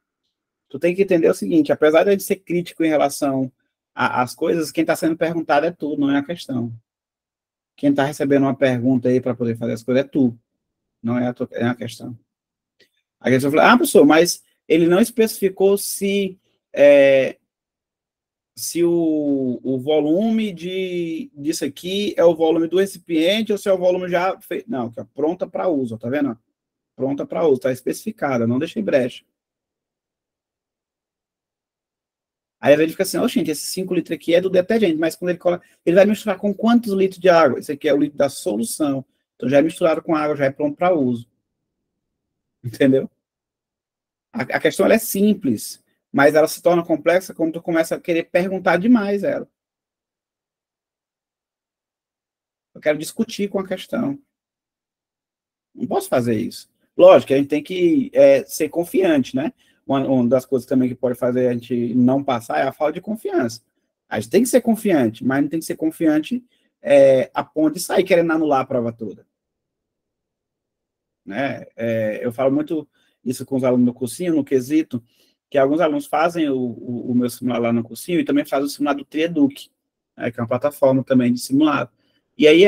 Tu tem que entender o seguinte, apesar de a gente ser crítico em relação às coisas, quem está sendo perguntado é tu, não é a questão. Quem está recebendo uma pergunta aí para poder fazer as coisas é tu, não é a questão. A questão fala, professor, mas ele não especificou se o volume disso aqui é o volume do recipiente ou se é o volume já feito. Não, que é pronta para uso, tá vendo? Pronta para uso, está especificada, não deixei brecha. Aí ele fica assim, gente, esse 5 litros aqui é do detergente, mas quando ele coloca, ele vai misturar com quantos litros de água? Esse aqui é o litro da solução. Então já é misturado com água, já é pronto para uso. Entendeu? A questão ela é simples, mas ela se torna complexa quando tu começa a querer perguntar demais ela. Eu quero discutir com a questão. Não posso fazer isso. Lógico que a gente tem que ser confiante, né? Uma das coisas também que pode fazer a gente não passar é a falta de confiança. A gente tem que ser confiante, mas não tem que ser confiante a ponto de sair querendo anular a prova toda. Né? Eu falo muito isso com os alunos do cursinho, no quesito, que alguns alunos fazem o meu simulado lá no cursinho e também fazem o simulado do Trieduc, né, que é uma plataforma também de simulado. E aí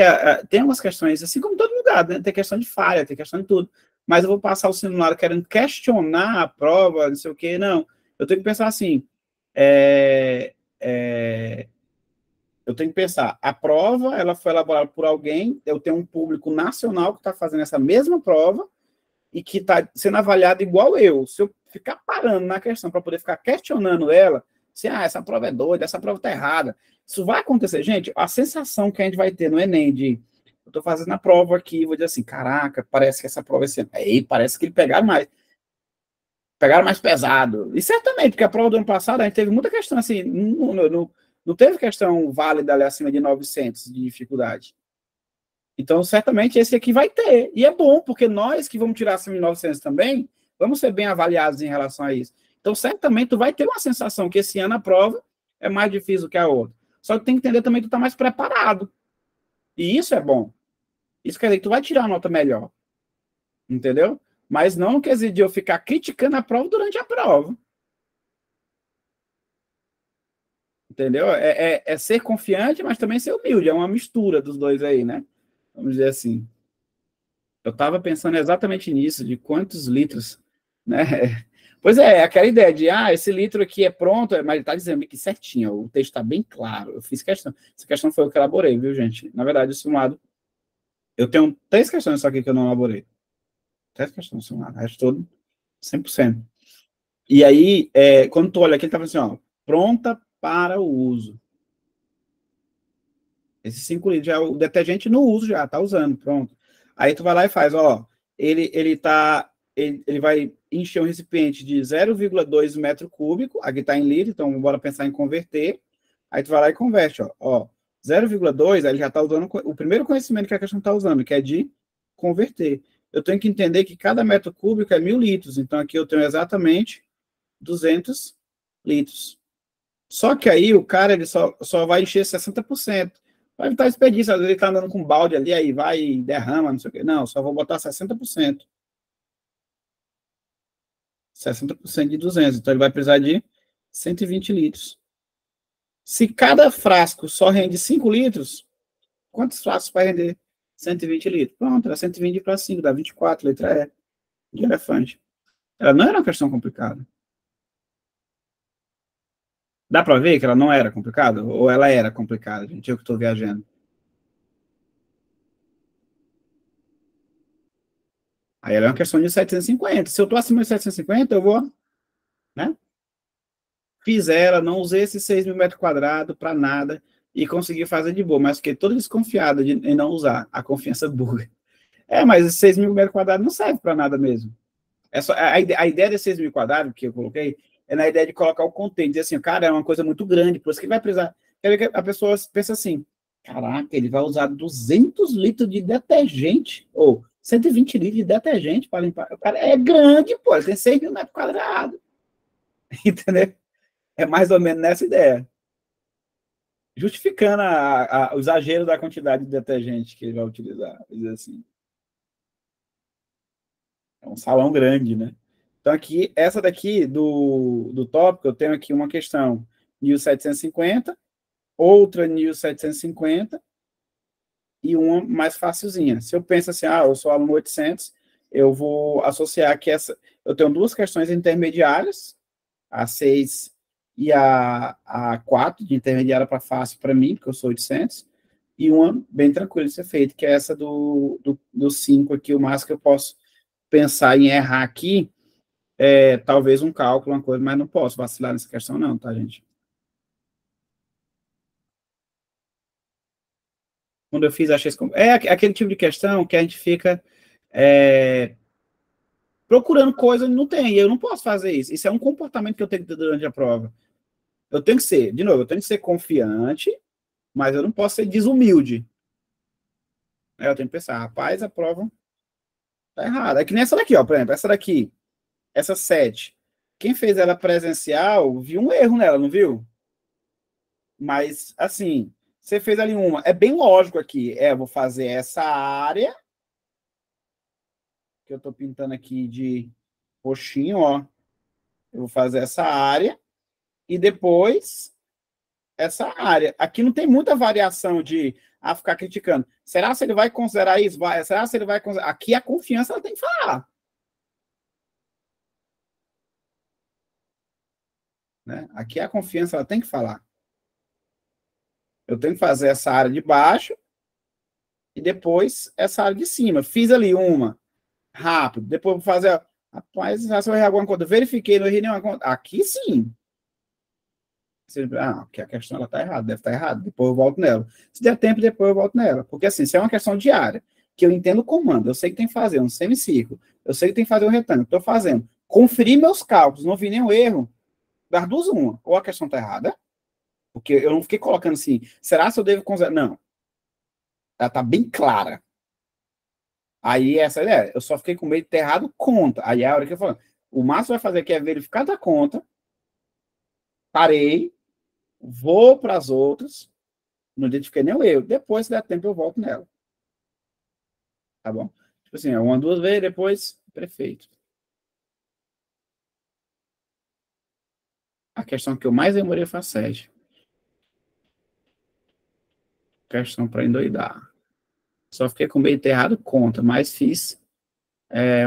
tem algumas questões, assim como todo lugar, né? Tem questão de falha, tem questão de tudo. Mas eu vou passar o simulado querendo questionar a prova, não sei o quê, não. Eu tenho que pensar assim, eu tenho que pensar, a prova, ela foi elaborada por alguém, eu tenho um público nacional que está fazendo essa mesma prova, e que está sendo avaliado igual eu. Se eu ficar parando na questão para poder ficar questionando ela, se essa prova é doida, essa prova está errada, isso vai acontecer. Gente, a sensação que a gente vai ter no Enem de eu estou fazendo a prova aqui, vou dizer assim, caraca, parece que essa prova esse ano, parece que eles pegaram mais pesado. E certamente, porque a prova do ano passado a gente teve muita questão assim, não teve questão válida ali acima de 900 de dificuldade. Então, certamente, esse aqui vai ter. E é bom, porque nós que vamos tirar acima de 900 também, vamos ser bem avaliados em relação a isso. Então, certamente, tu vai ter uma sensação que esse ano a prova é mais difícil que a outra. Só que tem que entender também que tu tá mais preparado. E isso é bom. Isso quer dizer que tu vai tirar a nota melhor. Entendeu? Mas não quer dizer de eu ficar criticando a prova durante a prova. Entendeu? É ser confiante, mas também ser humilde. É uma mistura dos dois aí, né? Vamos dizer assim. Eu estava pensando exatamente nisso, de quantos litros, né? Pois aquela ideia de, esse litro aqui é pronto, mas ele está dizendo aqui certinho, o texto está bem claro. Eu fiz questão. Essa questão foi eu que elaborei, viu, gente? Na verdade, o simulado, eu tenho 3 questões só aqui que eu não elaborei. 3 questões no simulado, o resto todo, 100%. E aí, quando tu olha aqui, ele estava assim, pronta para o uso. Esses 5 litros, já o detergente no uso já, tá usando, pronto. Aí tu vai lá e faz, ele vai encher um recipiente de 0,2 metro cúbico, aqui está em litro, então bora pensar em converter. Aí tu vai lá e converte, 0,2, aí ele já está usando o primeiro conhecimento que a questão está usando, que é de converter. Eu tenho que entender que cada metro cúbico é 1.000 litros, então aqui eu tenho exatamente 200 litros. Só que aí o cara ele só vai encher 60%. Vai evitar desperdício, às vezes ele está andando com balde ali, aí vai e derrama, não sei o quê. Não, só vou botar 60%. 60% de 200. Então, ele vai precisar de 120 litros. Se cada frasco só rende 5 litros, quantos frascos vai render 120 litros? Pronto, era 120 para 5, dá 24, letra E, de elefante. Ela não era uma questão complicada. Dá para ver que ela não era complicada? Ou ela era complicada, gente? Eu que estou viajando. Aí ela é uma questão de 750. Se eu estou acima de 750, eu vou, né? Fiz ela, não usei esses 6.000 metros quadrados para nada e consegui fazer de boa, mas fiquei todo desconfiado em não usar. A confiança buga. Mas esses 6.000 metros quadrados não serve para nada mesmo. A ideia desses 6.000 quadrados que eu coloquei é na ideia de colocar o contexto, dizer assim, cara, é uma coisa muito grande, por isso que vai precisar. A pessoa pensa assim, caraca, ele vai usar 200 litros de detergente, ou 120 litros de detergente para limpar. O cara é grande, pô, ele tem 6.000 metros quadrados. Entendeu? É mais ou menos nessa ideia. Justificando o exagero da quantidade de detergente que ele vai utilizar. Dizer assim. É um salão grande, né? Então, aqui, essa daqui do tópico, eu tenho aqui uma questão 1750, outra 1750 e uma mais facilzinha. Se eu penso assim, eu sou aluno 800, eu vou associar que eu tenho 2 questões intermediárias, a 6 e a 4, de intermediária para fácil para mim, porque eu sou 800, e uma bem tranquila de ser feita, que é essa do 5 aqui, o máximo que eu posso pensar em errar aqui, talvez um cálculo, uma coisa, mas não posso vacilar nessa questão não, tá, gente? Quando eu fiz, achei aquele tipo de questão que a gente fica procurando coisa onde não tem, e eu não posso fazer isso. Isso é um comportamento que eu tenho que ter durante a prova. Eu tenho que ser, de novo, eu tenho que ser confiante, mas eu não posso ser desumilde. Eu tenho que pensar, rapaz, a prova Tá errado. É que nem essa daqui, ó, por exemplo, essa daqui, essa 7. Quem fez ela presencial viu um erro nela, não viu? Mas, assim, você fez ali uma. É bem lógico aqui. Eu vou fazer essa área, que eu tô pintando aqui de roxinho, ó. Eu vou fazer essa área e depois essa área. Aqui não tem muita variação de ficar criticando. Será se ele vai considerar isso? Vai. Será se ele vai considerar? Aqui a confiança ela tem que falar. Né? Aqui a confiança ela tem que falar. Eu tenho que fazer essa área de baixo e depois essa área de cima. Fiz ali uma rápido, depois vou fazer. Rapaz, se eu errei alguma conta, verifiquei, não errei nenhuma conta. Aqui sim. Porque a questão ela está errada, deve estar errada, depois eu volto nela. Se der tempo, depois eu volto nela. Porque assim, se é uma questão diária, que eu entendo o comando, eu sei que tem que fazer um semicírculo, eu sei que tem que fazer um retângulo, estou fazendo. Conferi meus cálculos, não vi nenhum erro, das duas uma. Ou a questão está errada, porque eu não fiquei colocando assim, será que eu devo considerar? Não. Ela está bem clara. Aí essa ideia, eu só fiquei com medo de ter errado conta. Aí a hora que eu falo, o máximo vai fazer aqui é verificar da conta, parei, vou para as outras, não identifiquei nem o erro. Depois, se der tempo, eu volto nela. Tá bom? Tipo assim, uma, duas vezes, depois, perfeito. A questão que eu mais demorei foi a 7. Questão para endoidar. Só fiquei com medo de ter errado conta, mas fiz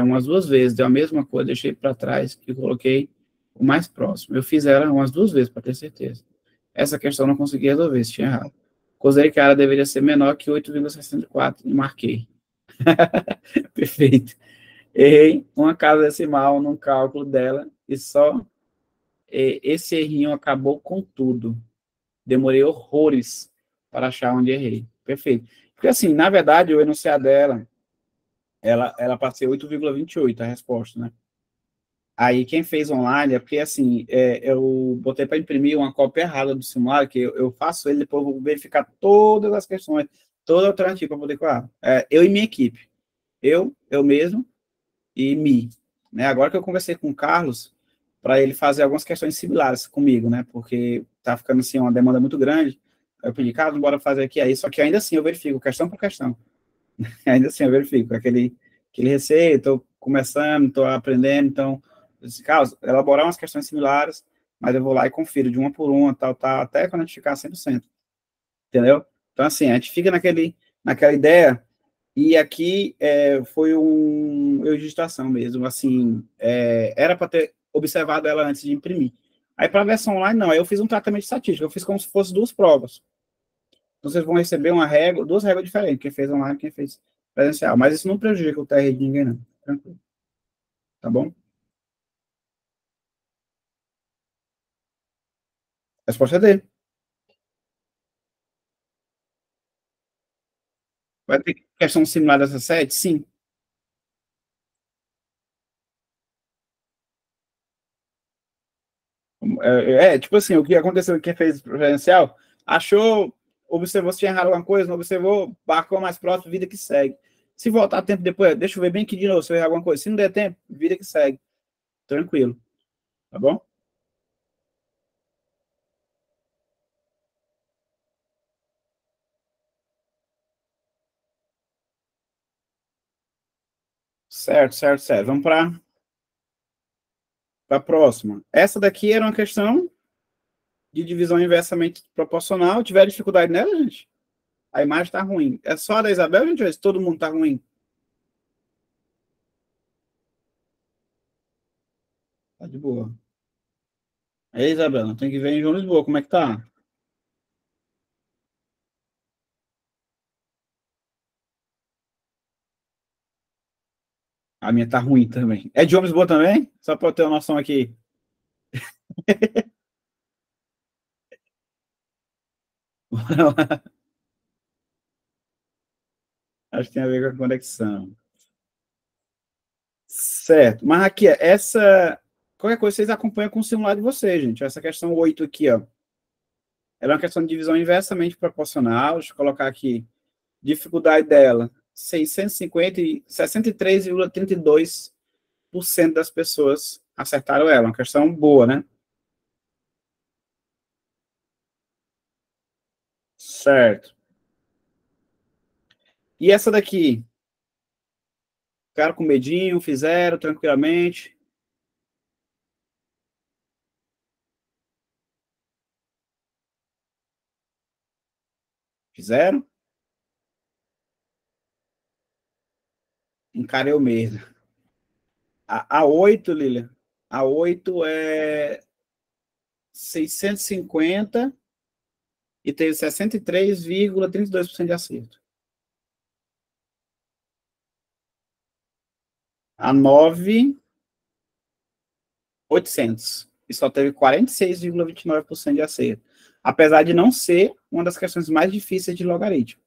umas duas vezes. Deu a mesma coisa, deixei para trás e coloquei o mais próximo. Eu fiz ela umas duas vezes para ter certeza. Essa questão eu não consegui resolver, se tinha errado. Considerei que a área deveria ser menor que 8,64 e marquei. Perfeito. Errei uma casa decimal no cálculo dela e só esse errinho acabou com tudo. Demorei horrores para achar onde errei. Perfeito. Porque assim, na verdade, o enunciado dela, ela para ser 8,28 a resposta, né? Aí quem fez online é porque assim, eu botei para imprimir uma cópia errada do simulado, que eu faço ele, depois eu vou verificar todas as questões, toda a alternativa para poder colar. Eu e minha equipe. Eu mesmo e Mi. Né? Agora que eu conversei com o Carlos, para ele fazer algumas questões similares comigo, né? Porque tá ficando assim uma demanda muito grande. Aí eu pedi, Carlos, bora fazer aqui aí. Só que ainda assim eu verifico, questão por questão. Ainda assim eu verifico. Aquele receio, estou começando, estou aprendendo, então, eu disse, Carlos, elaborar umas questões similares, mas eu vou lá e confiro de uma por uma, tal, até quando a gente ficar 100%. Entendeu? Então, assim, a gente fica naquela ideia. E aqui foi um erro de digitação mesmo, assim, era para ter observado ela antes de imprimir. Aí para a versão online, não, aí eu fiz um tratamento estatístico, eu fiz como se fosse duas provas. Então vocês vão receber duas regras diferentes, quem fez online e quem fez presencial. Mas isso não prejudica o TR de ninguém, não. Tranquilo. Tá bom? A resposta é D. Vai ter questão similar dessa 7? Sim. Tipo assim, o que aconteceu, quem fez presencial, achou, observou se tinha errado alguma coisa, não observou, marcou mais próximo, vida que segue. Se voltar tempo depois, deixa eu ver bem aqui de novo se eu errar alguma coisa. Se não der tempo, vida que segue. Tranquilo. Tá bom? Certo, certo, certo. Vamos para a próxima. Essa daqui era uma questão de divisão inversamente proporcional. Tiver dificuldade nela, gente? A imagem está ruim. É só a da Isabel, gente? Ou todo mundo está ruim? Tá de boa. É, Isabela, tem que ver em João Lisboa, como é que tá? A minha tá ruim também. É de João Lisboa também? Só para eu ter uma noção aqui. Acho que tem a ver com a conexão. Certo. Mas aqui, qualquer coisa vocês acompanham com o simulado de vocês, gente. Essa questão 8 aqui, ó. Ela é uma questão de divisão inversamente proporcional. Deixa eu colocar aqui. Dificuldade dela, 650 e 63,32% das pessoas acertaram ela. Uma questão boa, né? Certo. E essa daqui? Ficaram com medinho, fizeram tranquilamente. Fizeram? Encarei o mesmo. A 8, Lilian, a 8 é 650 e teve 63,32% de acerto. A 9, 800. E só teve 46,29% de acerto. Apesar de não ser uma das questões mais difíceis de logaritmo.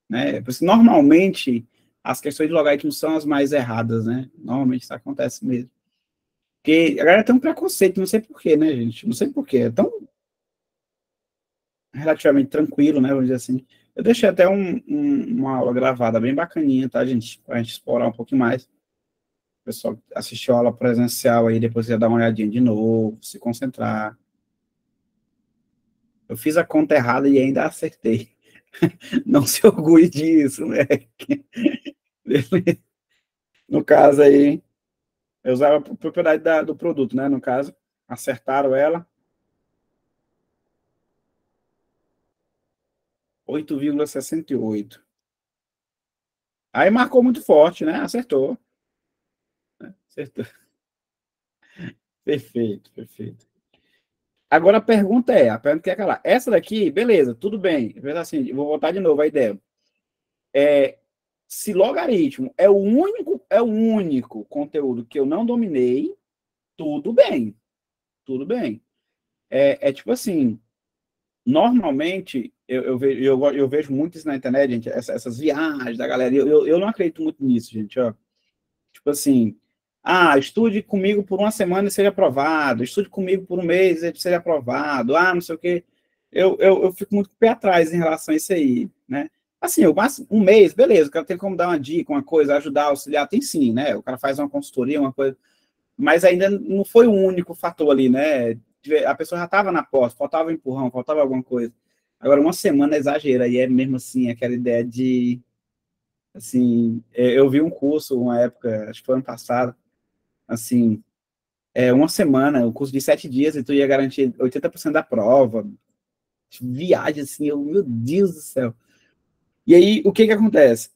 Né? Normalmente, as questões de logaritmo são as mais erradas, né? Normalmente isso acontece mesmo. Porque a galera tem um preconceito, não sei porquê, né, gente? Não sei porquê. É tão relativamente tranquilo, né? Vamos dizer assim. Eu deixei até uma aula gravada bem bacaninha, tá, gente? Pra gente explorar um pouquinho mais. O pessoal assistiu a aula presencial aí, depois ia dar uma olhadinha de novo, se concentrar. Eu fiz a conta errada e ainda acertei. Não se orgulhe disso, né? No caso aí, eu usava a propriedade do produto, né? No caso, acertaram ela. 8,68. Aí marcou muito forte, né? Acertou. Acertou. Perfeito, perfeito. Agora a pergunta que é aquela. Essa daqui, beleza, tudo bem. Assim, eu vou voltar de novo a ideia. Se logaritmo é o único conteúdo que eu não dominei, tudo bem. Tudo bem. Tipo assim, normalmente, eu vejo muito isso na internet, gente, essas viagens da galera, eu não acredito muito nisso, gente, ó. Tipo assim, estude comigo por uma semana e seja aprovado, estude comigo por um mês e seja aprovado, não sei o quê. Eu fico muito com o pé atrás em relação a isso aí, né? Assim, um mês, beleza, o cara tem como dar uma dica, uma coisa, ajudar, auxiliar, tem sim, né? O cara faz uma consultoria, uma coisa, mas ainda não foi o único fator ali, né? A pessoa já estava na porta, faltava um empurrão, faltava alguma coisa. Agora, uma semana é exagero, e é mesmo assim, aquela ideia de, assim, eu vi um curso, uma época, acho que foi ano passado, assim, uma semana, um curso de 7 dias, e tu ia garantir 80% da prova, viagem, assim, meu Deus do céu. E aí, o que que acontece?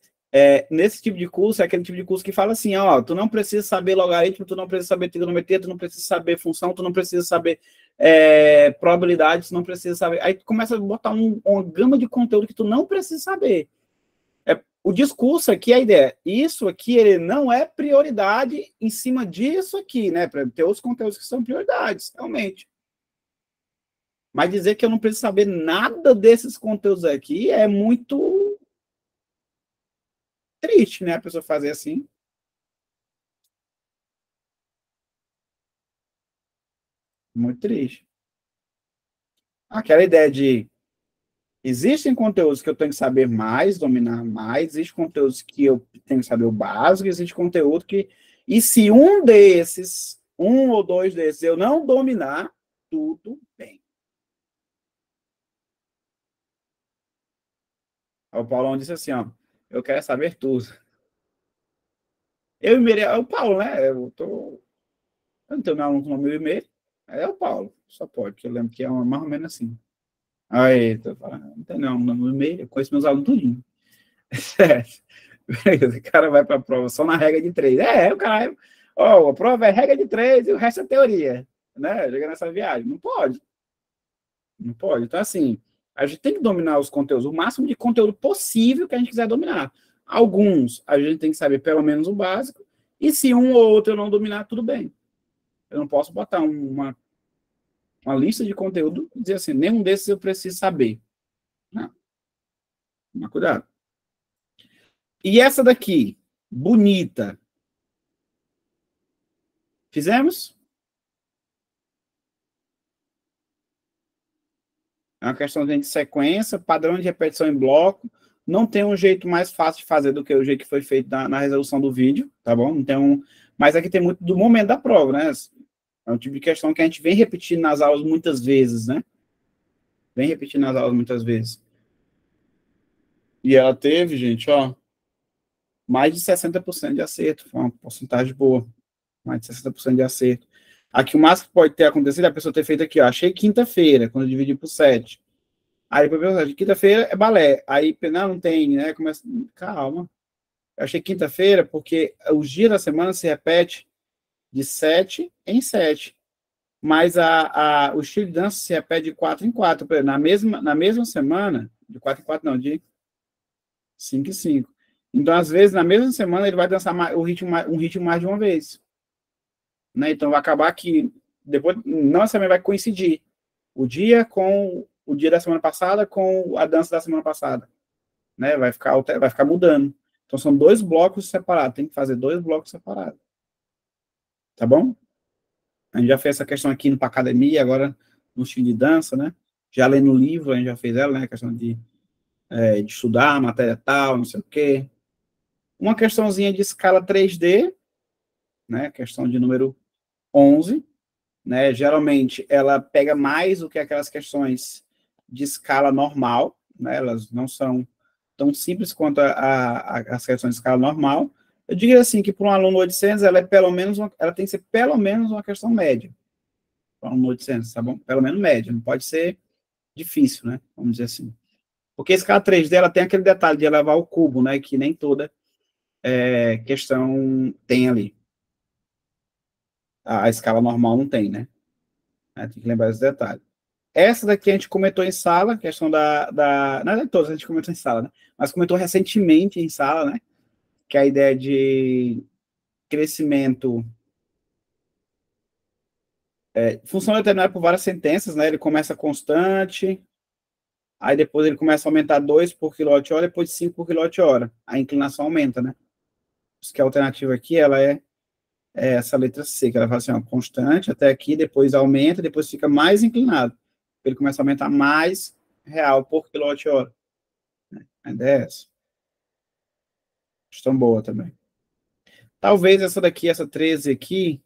Nesse tipo de curso, é aquele tipo de curso que fala assim, ó, tu não precisa saber logaritmo, tu não precisa saber trigonometria, tu não precisa saber função, tu não precisa saber probabilidade, tu não precisa saber... Aí tu começa a botar uma gama de conteúdo que tu não precisa saber. O discurso aqui, a ideia, isso aqui, ele não é prioridade em cima disso aqui, né? Para ter outros conteúdos que são prioridades, realmente. Mas dizer que eu não preciso saber nada desses conteúdos aqui é muito triste, né? A pessoa fazer assim. Muito triste. Aquela ideia de existem conteúdos que eu tenho que saber mais, dominar mais, existem conteúdos que eu tenho que saber o básico, existe conteúdo que... E se um ou dois desses, eu não dominar, tudo bem. O Paulão disse assim, ó, eu quero saber tudo. Eu e Mirei, é o Paulo, né? Eu não tenho meu aluno com o meu e-mail, é o Paulo, só pode, porque eu lembro que é mais ou menos assim. Aí, tô falando, não tem não, no meu e-mail, eu conheço meus alunos tudinho. O cara vai para a prova só na regra de 3. O cara, a prova é regra de 3 e o resto é teoria, né? Chega nessa viagem. Não pode. Não pode. Então, assim, a gente tem que dominar os conteúdos, o máximo de conteúdo possível que a gente quiser dominar. Alguns, a gente tem que saber pelo menos o básico, e se um ou outro eu não dominar, tudo bem. Eu não posso botar uma lista de conteúdo e dizer assim, nenhum desses eu preciso saber. Não. Toma cuidado. E essa daqui, bonita. Fizemos? É uma questão de sequência, padrão de repetição em bloco, Não tem um jeito mais fácil de fazer do que o jeito que foi feito na resolução do vídeo, tá bom? Então, mas aqui tem muito do momento da prova, né? É um tipo de questão que a gente vem repetindo nas aulas muitas vezes, né? Vem repetindo nas aulas muitas vezes. E ela teve, gente, ó, mais de 60% de acerto. Foi uma porcentagem boa. Mais de 60% de acerto. Aqui o máximo que pode ter acontecido é a pessoa ter feito aqui, ó. Achei quinta-feira, quando eu dividi por 7. Aí depois eu pensei, quinta-feira é balé. Aí, não tem, né? Começa, calma. Eu achei quinta-feira porque os dias da semana se repete de 7 em 7. Mas o estilo de dança se repete de 4 em 4. Na mesma semana, de 4 em 4 não, de 5 em 5. Então, às vezes, na mesma semana, ele vai dançar um ritmo mais de uma vez. Né? Então, vai acabar que depois, não necessariamente vai coincidir o dia com o dia da semana passada com a dança da semana passada. Né? Vai ficar mudando. Então, são 2 blocos separados. Tem que fazer 2 blocos separados. Tá bom? A gente já fez essa questão aqui para academia, agora no estilo de dança, né? Já lendo no livro, a gente já fez ela, né? A questão de estudar, matéria tal, não sei o quê. Uma questãozinha de escala 3D, né? Questão de número 11, né? Geralmente, ela pega mais do que aquelas questões de escala normal, né? Elas não são tão simples quanto as questões de escala normal. Eu diria assim, que para um aluno 800, ela tem que ser pelo menos uma questão média. Para um aluno 800, tá bom? Pelo menos média, não pode ser difícil, né? Vamos dizer assim. Porque a escala 3D, ela tem aquele detalhe de elevar o cubo, né? Que nem toda questão tem ali. A escala normal não tem, né? Tem que lembrar esse detalhe. Essa daqui a gente comentou em sala, questão não é todas a gente comentou em sala, né? Mas comentou recentemente em sala, né? Que é a ideia de crescimento função determinada por várias sentenças, né? Ele começa constante, aí depois ele começa a aumentar 2 por kWh, depois 5 por kWh. A inclinação aumenta, né? Por isso que a alternativa aqui, ela é essa letra C, que ela fala assim, ó, constante até aqui, depois aumenta, depois fica mais inclinado. Ele começa a aumentar mais real por kWh. A ideia é essa. Questão boa também. Talvez essa daqui, essa 13 aqui,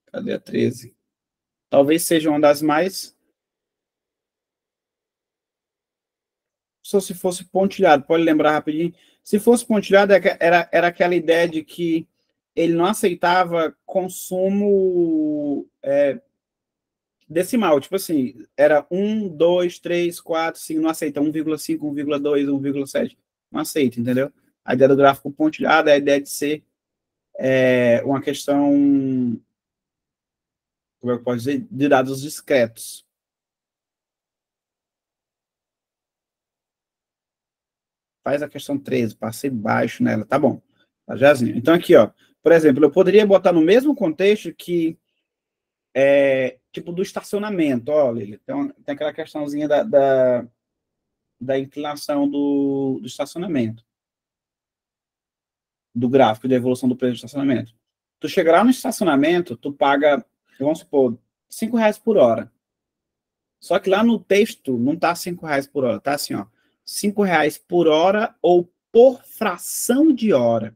cadê a 13? Talvez seja uma das mais... Só se fosse pontilhado, pode lembrar rapidinho? Se fosse pontilhado, era aquela ideia de que ele não aceitava consumo decimal, tipo assim, era 1, 2, 3, 4, 5, não aceita 1,5, 1,2, 1,7, não aceita, entendeu? A ideia do gráfico pontilhado é a ideia de ser uma questão, como eu posso dizer, de dados discretos. Faz a questão 13, passei baixo nela, tá bom. Tá, Jazinho. Então, aqui, ó, por exemplo, eu poderia botar no mesmo contexto que, tipo, do estacionamento, ó, Lili, então, tem aquela questãozinha da inclinação do estacionamento, do gráfico da evolução do preço do estacionamento. Tu chegar lá no estacionamento, tu paga, vamos supor, R$5 por hora. Só que lá no texto não tá R$5 por hora, tá assim, ó, R$5 por hora ou por fração de hora.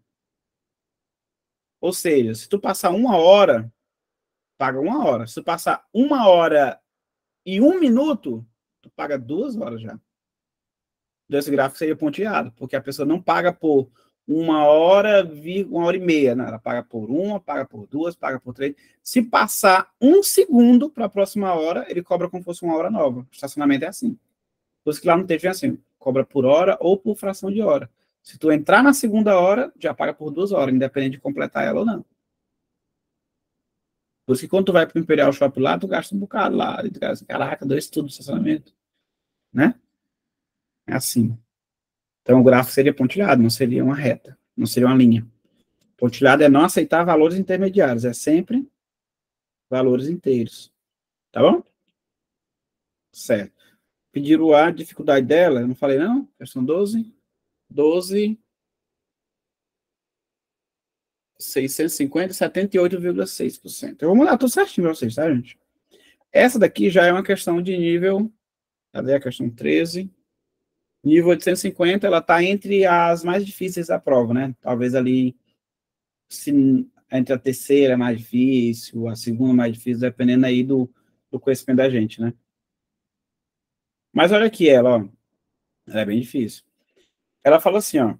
Ou seja, se tu passar 1 hora, paga 1 hora. Se tu passar 1 hora e 1 minuto, tu paga 2 horas já. Desse gráfico seria pontilhado, porque a pessoa não paga por 1 hora, 1 hora e meia, né? Ela paga por 1, paga por 2, paga por 3. Se passar 1 segundo para a próxima hora, ele cobra como se fosse 1 hora nova. O estacionamento é assim. Por isso que lá no texto é assim, cobra por hora ou por fração de hora. Se tu entrar na segunda hora, já paga por 2 horas, independente de completar ela ou não. Por isso que quando tu vai para o Imperial Shopping lá, tu gasta um bocado lá. E tu gasta, caraca, 2 tudo de estacionamento. Né? É assim. Então o gráfico seria pontilhado, não seria uma reta, não seria uma linha. Pontilhado é não aceitar valores intermediários, é sempre valores inteiros. Tá bom? Certo. Pediram a dificuldade dela, eu não falei não? Questão 12. 12... 650, 78,6%. Eu vou mudar tudo certinho para vocês, tá, gente? Essa daqui já é uma questão de nível... Cadê a questão 13? Nível 850, ela está entre as mais difíceis da prova, né? Talvez ali, entre a terceira é mais difícil, a segunda mais difícil, dependendo aí do conhecimento da gente, né? Mas olha aqui ela, ó. Ela é bem difícil. Ela fala assim, ó.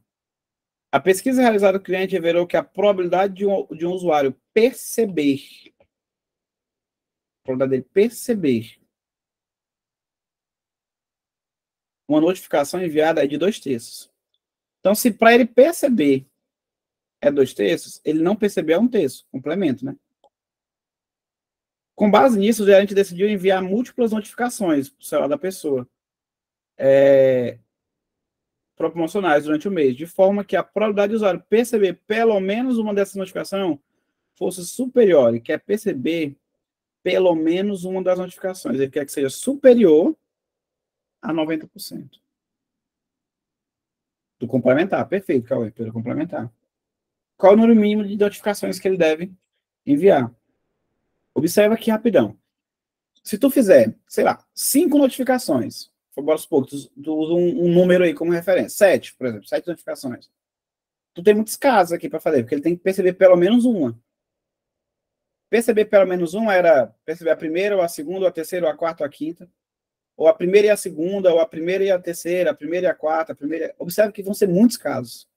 A pesquisa realizada do cliente revelou que a probabilidade de um usuário perceber, a probabilidade dele perceber uma notificação enviada é de 2/3. Então, se para ele perceber é 2/3, ele não perceber é 1/3, complemento, né? Com base nisso, o gerente decidiu enviar múltiplas notificações para o celular da pessoa, promocionais durante o mês, de forma que a probabilidade do usuário perceber pelo menos uma dessas notificações fosse superior. Ele quer perceber pelo menos uma das notificações. Ele quer que seja superior a 90%. Do complementar. Perfeito, Cauê, pelo complementar. Qual o número mínimo de notificações que ele deve enviar? Observa aqui rapidão. Se tu fizer, sei lá, 5 notificações, bora supor, tu usa um número aí como referência, 7, por exemplo, 7 notificações. Tu tem muitos casos aqui para fazer, porque ele tem que perceber pelo menos uma. Perceber pelo menos uma era perceber a primeira, ou a segunda, ou a terceira, ou a quarta, ou a quinta. Ou a primeira e a segunda, ou a primeira e a terceira, a primeira e a quarta, a primeira... Observe que vão ser muitos casos.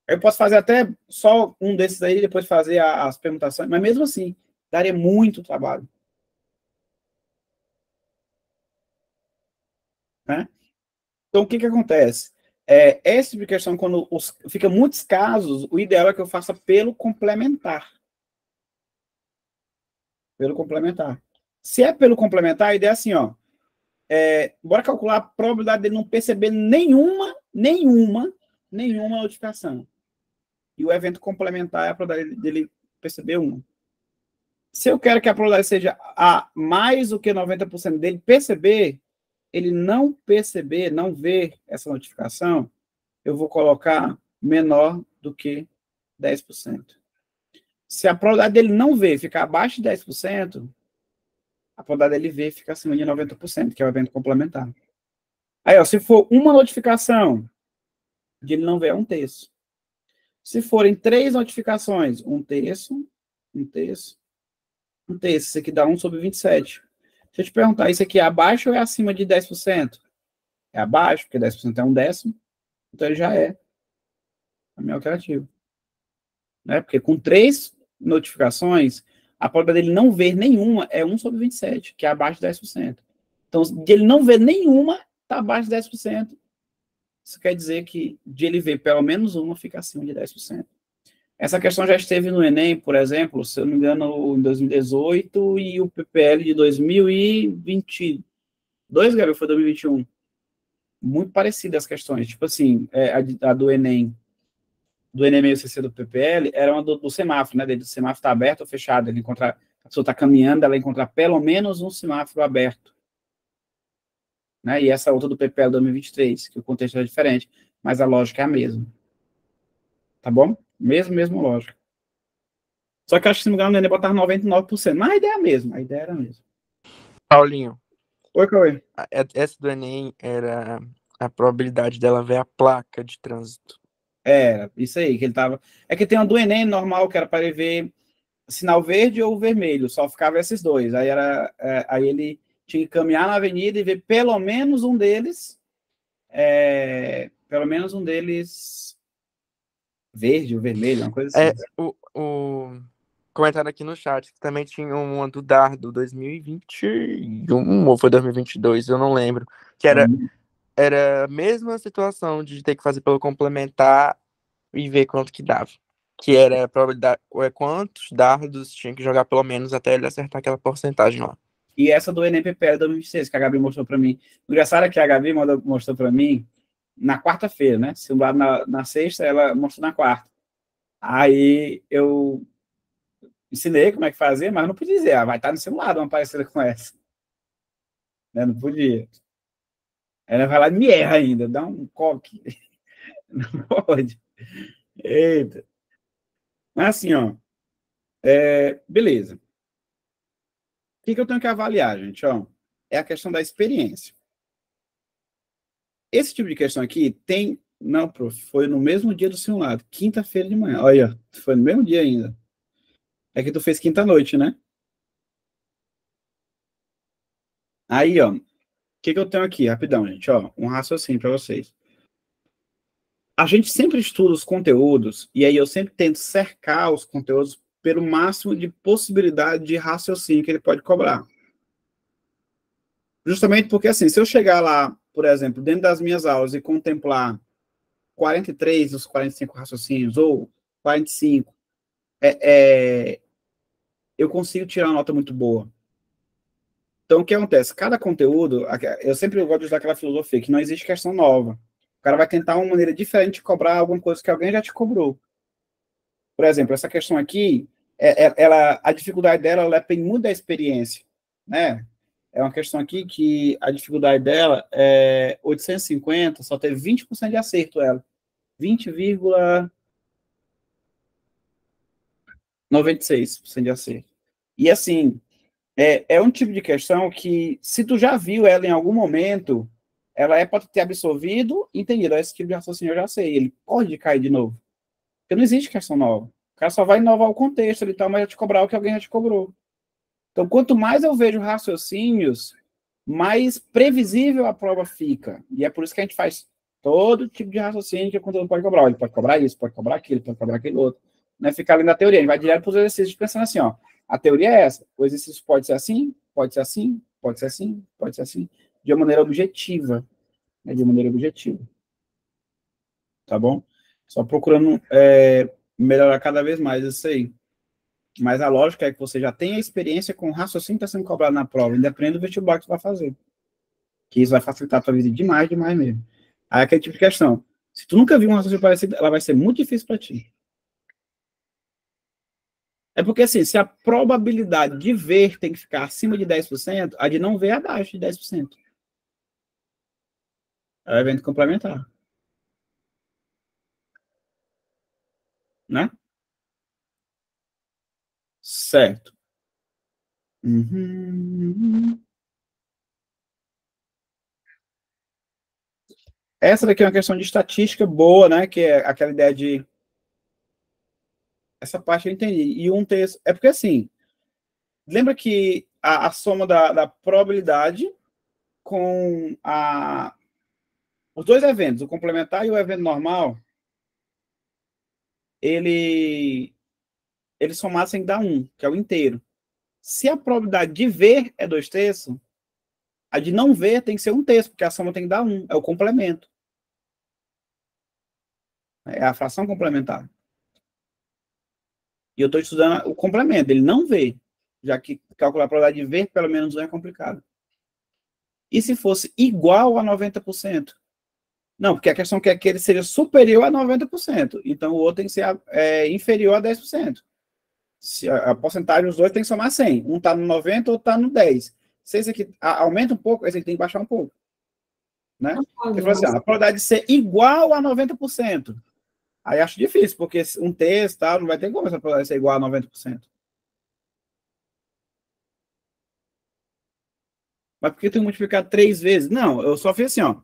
Eu posso fazer até só um desses aí, depois fazer as permutações, mas mesmo assim, daria muito trabalho. Né? Então, o que acontece? Essa tipo de questão, quando fica muitos casos, o ideal é que eu faça pelo complementar. Pelo complementar. Se é pelo complementar, a ideia é assim, ó. Bora calcular a probabilidade dele não perceber nenhuma notificação. E o evento complementar é a probabilidade dele perceber uma. Se eu quero que a probabilidade seja a mais do que 90% dele perceber, ele não perceber, não ver essa notificação, eu vou colocar menor do que 10%. Se a probabilidade dele não ver ficar abaixo de 10%, a probabilidade dele ver fica acima de 90%, que é o evento complementar. Aí, ó, se for uma notificação, de ele não ver é 1/3. Se forem 3 notificações, 1/3, 1/3, 1/3, isso aqui dá 1/27. Deixa eu te perguntar, isso aqui é abaixo ou é acima de 10%? É abaixo, porque 10% é 1/10, então ele já é a minha alternativa. Né? Porque com 3 notificações, a probabilidade dele não ver nenhuma é 1/27, que é abaixo de 10%. Então, de ele não ver nenhuma, está abaixo de 10%. Isso quer dizer que de ele ver pelo menos uma, fica acima de 10%. Essa questão já esteve no Enem, por exemplo, se eu não me engano, em 2018, e o PPL de 2022, Gabriel, foi 2021. Muito parecidas as questões. Tipo assim, a do Enem meio CC do PPL, era uma do semáforo, né? Do semáforo está aberto ou fechado. Ele encontra, a pessoa está caminhando, ela encontra pelo menos um semáforo aberto. Né? E essa outra do PPL 2023, que o contexto é diferente, mas a lógica é a mesma. Tá bom? Mesma lógica. Só que acho que, se não me engano, o Enem botava 99%. Mas a ideia é a mesma. A ideia era a mesma. Paulinho. Oi, Cauê. Essa do Enem era a probabilidade dela ver a placa de trânsito. Isso aí, que ele tava... É que tem uma do Enem normal, que era para ele ver sinal verde ou vermelho, só ficava esses dois. Aí ele tinha que caminhar na avenida e ver pelo menos um deles verde ou vermelho, uma coisa assim. O comentário aqui no chat, que também tinha uma do Dardo 2021 ou foi 2022, eu não lembro, que era a mesma situação de ter que fazer pelo complementar e ver quanto que dava. Que era a probabilidade, quantos dardos tinha que jogar pelo menos até ele acertar aquela porcentagem lá. E essa do Enem PPL 2026, que a Gabi mostrou para mim. O engraçado é que a Gabi mostrou para mim na quarta-feira, né? Simulado na sexta, ela mostrou na quarta. Aí eu ensinei como é que fazia, mas não podia dizer, vai estar no simulado uma parecida com essa. Né? Não podia. Ela vai lá e me erra ainda, dá um coque. Não pode. Eita. Mas assim, ó. Beleza. O que eu tenho que avaliar, gente? Ó, é a questão da experiência. esse tipo de questão aqui tem... Não, prof, foi no mesmo dia do simulado, quinta-feira de manhã. Olha, foi no mesmo dia ainda. É que tu fez quinta-noite, né? Aí, ó, o que eu tenho aqui? Rapidão, gente, ó, um raciocínio para vocês. A gente sempre estuda os conteúdos, e aí eu sempre tento cercar os conteúdos pelo máximo de possibilidade de raciocínio que ele pode cobrar. Justamente porque, assim, se eu chegar lá, por exemplo, dentro das minhas aulas e contemplar 43 dos 45 raciocínios, ou 45, eu consigo tirar uma nota muito boa. Então, o que acontece? Cada conteúdo, eu sempre gosto de usar aquela filosofia, que não existe questão nova. O cara vai tentar uma maneira diferente de cobrar alguma coisa que alguém já te cobrou. Por exemplo, essa questão aqui, a dificuldade dela, ela depende muito da experiência, né? É uma questão aqui que a dificuldade dela é 850, só teve 20% de acerto ela. 20,96% de acerto. E assim, é um tipo de questão que, se tu já viu ela em algum momento, ela pode ter absorvido, entendido. Esse tipo de raciocínio eu já sei, ele pode cair de novo. Porque não existe questão nova. O cara só vai inovar o contexto e tal, mas vai te cobrar o que alguém já te cobrou. Então, quanto mais eu vejo raciocínios, mais previsível a prova fica. E é por isso que a gente faz todo tipo de raciocínio que o conteúdo pode cobrar. Ele pode cobrar isso, pode cobrar aquilo, pode cobrar aquele outro. Não é ficar ali na teoria, a gente vai direto para os exercícios pensando assim, ó. A teoria é essa. O exercício pode ser assim, pode ser assim, pode ser assim, pode ser assim, de uma maneira objetiva. Né, de maneira objetiva. Tá bom? Só procurando melhorar cada vez mais isso aí. Mas a lógica é que você já tenha experiência com o raciocínio que está sendo cobrado na prova, independente do vestibular que você vai fazer. Que isso vai facilitar a tua vida demais, demais mesmo. Aí aquele tipo de questão. Se tu nunca viu um raciocínio parecido, ela vai ser muito difícil para ti. É porque, assim, se a probabilidade de ver tem que ficar acima de 10%, a de não ver é abaixo de 10%. É o evento complementar. Né? Certo. Essa daqui é uma questão de estatística boa, né? Que é aquela ideia de... Essa parte eu entendi. E um texto... É porque, assim, lembra que a soma da probabilidade com os dois eventos, o complementar e o evento normal, eles somassem dá 1, que é o inteiro. Se a probabilidade de ver é 2/3, a de não ver tem que ser 1/3, porque a soma tem que dar 1, é o complemento. É a fração complementar. E eu estou estudando o complemento, ele não vê, já que calcular a probabilidade de ver pelo menos 1 é complicado. E se fosse igual a 90%? Não, porque a questão é que ele seja superior a 90%. Então, o outro tem que ser inferior a 10%. Se a porcentagem dos dois tem que somar 100. Um está no 90, outro está no 10. Se esse aqui aumenta um pouco, esse aqui tem que baixar um pouco. Né? Ele falou assim, a probabilidade de ser igual a 90%. Aí acho difícil, porque um terço, tal, não vai ter como essa probabilidade ser igual a 90%. Mas por que tem que multiplicar 3 vezes? Não, eu só fiz assim, ó.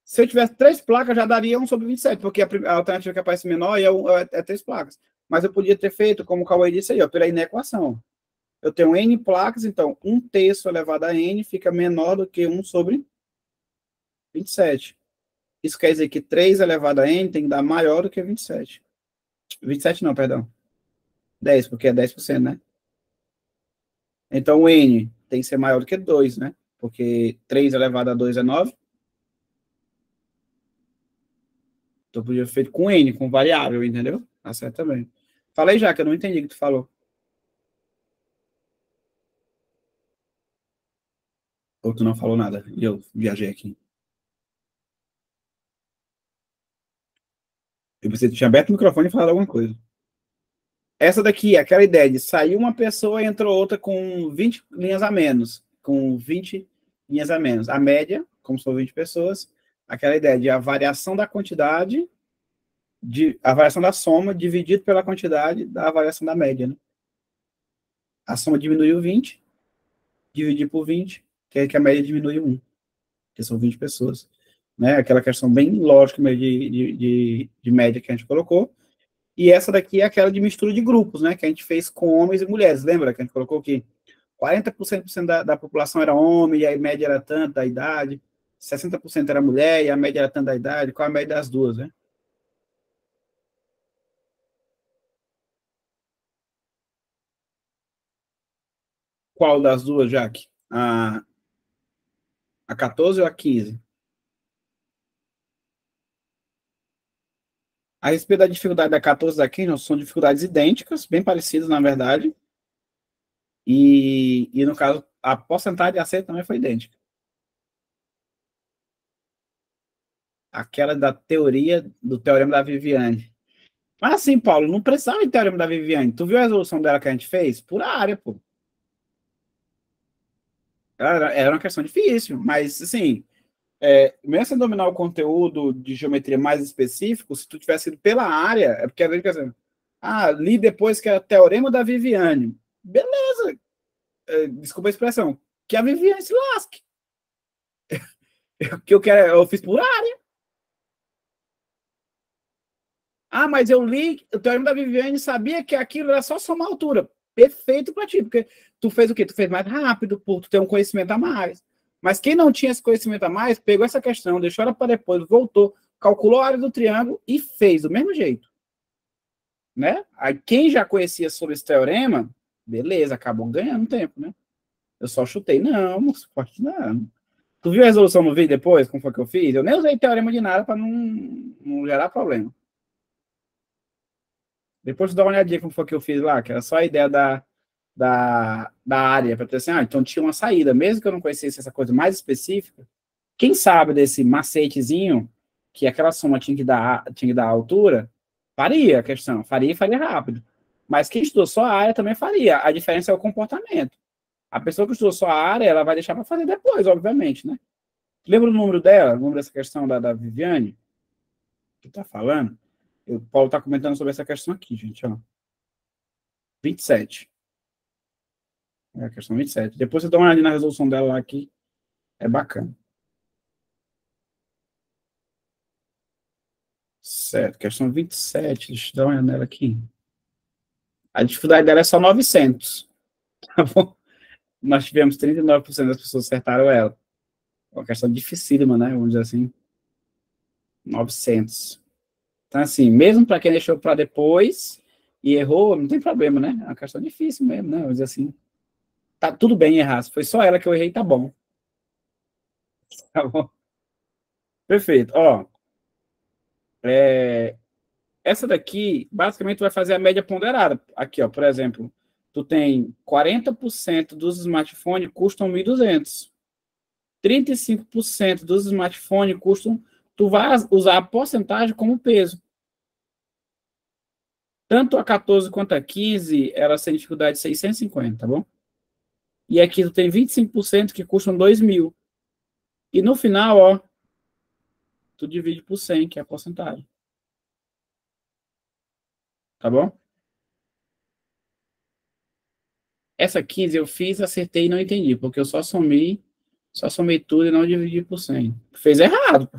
Se eu tivesse 3 placas, já daria 1/27, porque a alternativa que aparece menor é 3 placas. Mas eu podia ter feito, como o Cauê disse aí, ó, pela inequação. Eu tenho N placas, então 1/3 elevado a N fica menor do que 1/27. Isso quer dizer que 3 elevado a N tem que dar maior do que 27. 27 não, perdão. 10, porque é 10%, né? Então o N tem que ser maior do que 2, né? Porque 3 elevado a 2 é 9. Então eu podia ter feito com N, com variável, entendeu? Tá certo também. Falei já, que eu não entendi o que tu falou. Ou tu não falou nada, e eu viajei aqui. Eu pensei que tu tinha aberto o microfone e falado alguma coisa. Essa daqui, aquela ideia de sair uma pessoa e entrou outra com 20 linhas a menos. Com 20 linhas a menos. A média, como são 20 pessoas, aquela ideia de a variação da quantidade, a variação da soma dividido pela quantidade da variação da média. Né? A soma diminuiu 20, dividir por 20, que é que a média diminui 1, que são 20 pessoas. né? Aquela questão bem lógica mesmo de média que a gente colocou. E essa daqui é aquela de mistura de grupos, né? Que a gente fez com homens e mulheres. Lembra que a gente colocou que 40% da população era homem, e a média era tanto da idade, 60% era mulher, e a média era tanto da idade. Qual a média das duas, né? Qual das duas, Jaque? A 14 ou a 15? A respeito da dificuldade da 14 e da 15, são dificuldades idênticas, bem parecidas, na verdade. E no caso, a porcentagem de acerto também foi idêntica. Aquela da teoria, do teorema da Viviane. Mas assim, Paulo, não precisava de teorema da Viviane. Tu viu a resolução dela que a gente fez? Pura área, pô. Era uma questão difícil, mas assim, mesmo sem dominar o conteúdo de geometria mais específico, se tu tivesse ido pela área, é porque era assim, li depois que era teorema da Viviane. Beleza, desculpa a expressão, que a Viviane se lasque. Que eu fiz por área. Mas eu li o teorema da Viviane e sabia que aquilo era só somar altura. Perfeito para ti, porque tu fez o quê? Tu fez mais rápido, por tu ter um conhecimento a mais. Mas quem não tinha esse conhecimento a mais, pegou essa questão, deixou ela para depois, voltou, calculou a área do triângulo e fez do mesmo jeito. Né? Aí quem já conhecia sobre esse teorema, beleza, acabou ganhando tempo, né? Eu só chutei. Não, não. Tu viu a resolução no vídeo depois, como foi que eu fiz? Eu nem usei teorema de nada para não gerar problema. Depois tu dá uma olhadinha como foi que eu fiz lá, que era só a ideia da área, para ter assim, então tinha uma saída, mesmo que eu não conhecesse essa coisa mais específica, quem sabe desse macetezinho, que aquela soma tinha que dar a altura, faria a questão, faria e faria rápido. Mas quem estudou só a área também faria, a diferença é o comportamento. A pessoa que estudou só a área, ela vai deixar para fazer depois, obviamente, né? Lembra o número dela, o número dessa questão da Viviane? Que tá falando? O Paulo está comentando sobre essa questão aqui, gente, ó. 27. É a questão 27. Depois você dá uma olhada na resolução dela lá aqui. É bacana. Certo. Questão 27. Deixa eu dar uma olhada nela aqui. A dificuldade dela é só 900. Tá bom? Nós tivemos 39% das pessoas acertaram ela. É uma questão dificílima, né? Vamos dizer assim. 900. Então, assim, mesmo para quem deixou para depois e errou, não tem problema, né? É uma questão difícil mesmo, né? Vamos dizer assim. Tá tudo bem errar. Se foi só ela que eu errei, tá bom. Tá bom? Perfeito. Ó, essa daqui, basicamente, vai fazer a média ponderada. Aqui, ó, por exemplo, tu tem 40% dos smartphones custam 1.200. 35% dos smartphones custam... Tu vai usar a porcentagem como peso. Tanto a 14 quanto a 15, elas têm dificuldade de 650, tá bom? E aqui tu tem 25% que custam 2.000. E no final, ó, tu divide por 100, que é a porcentagem. Tá bom? Essa 15 eu fiz, acertei e não entendi, porque eu só somei tudo e não dividi por 100. Fez errado.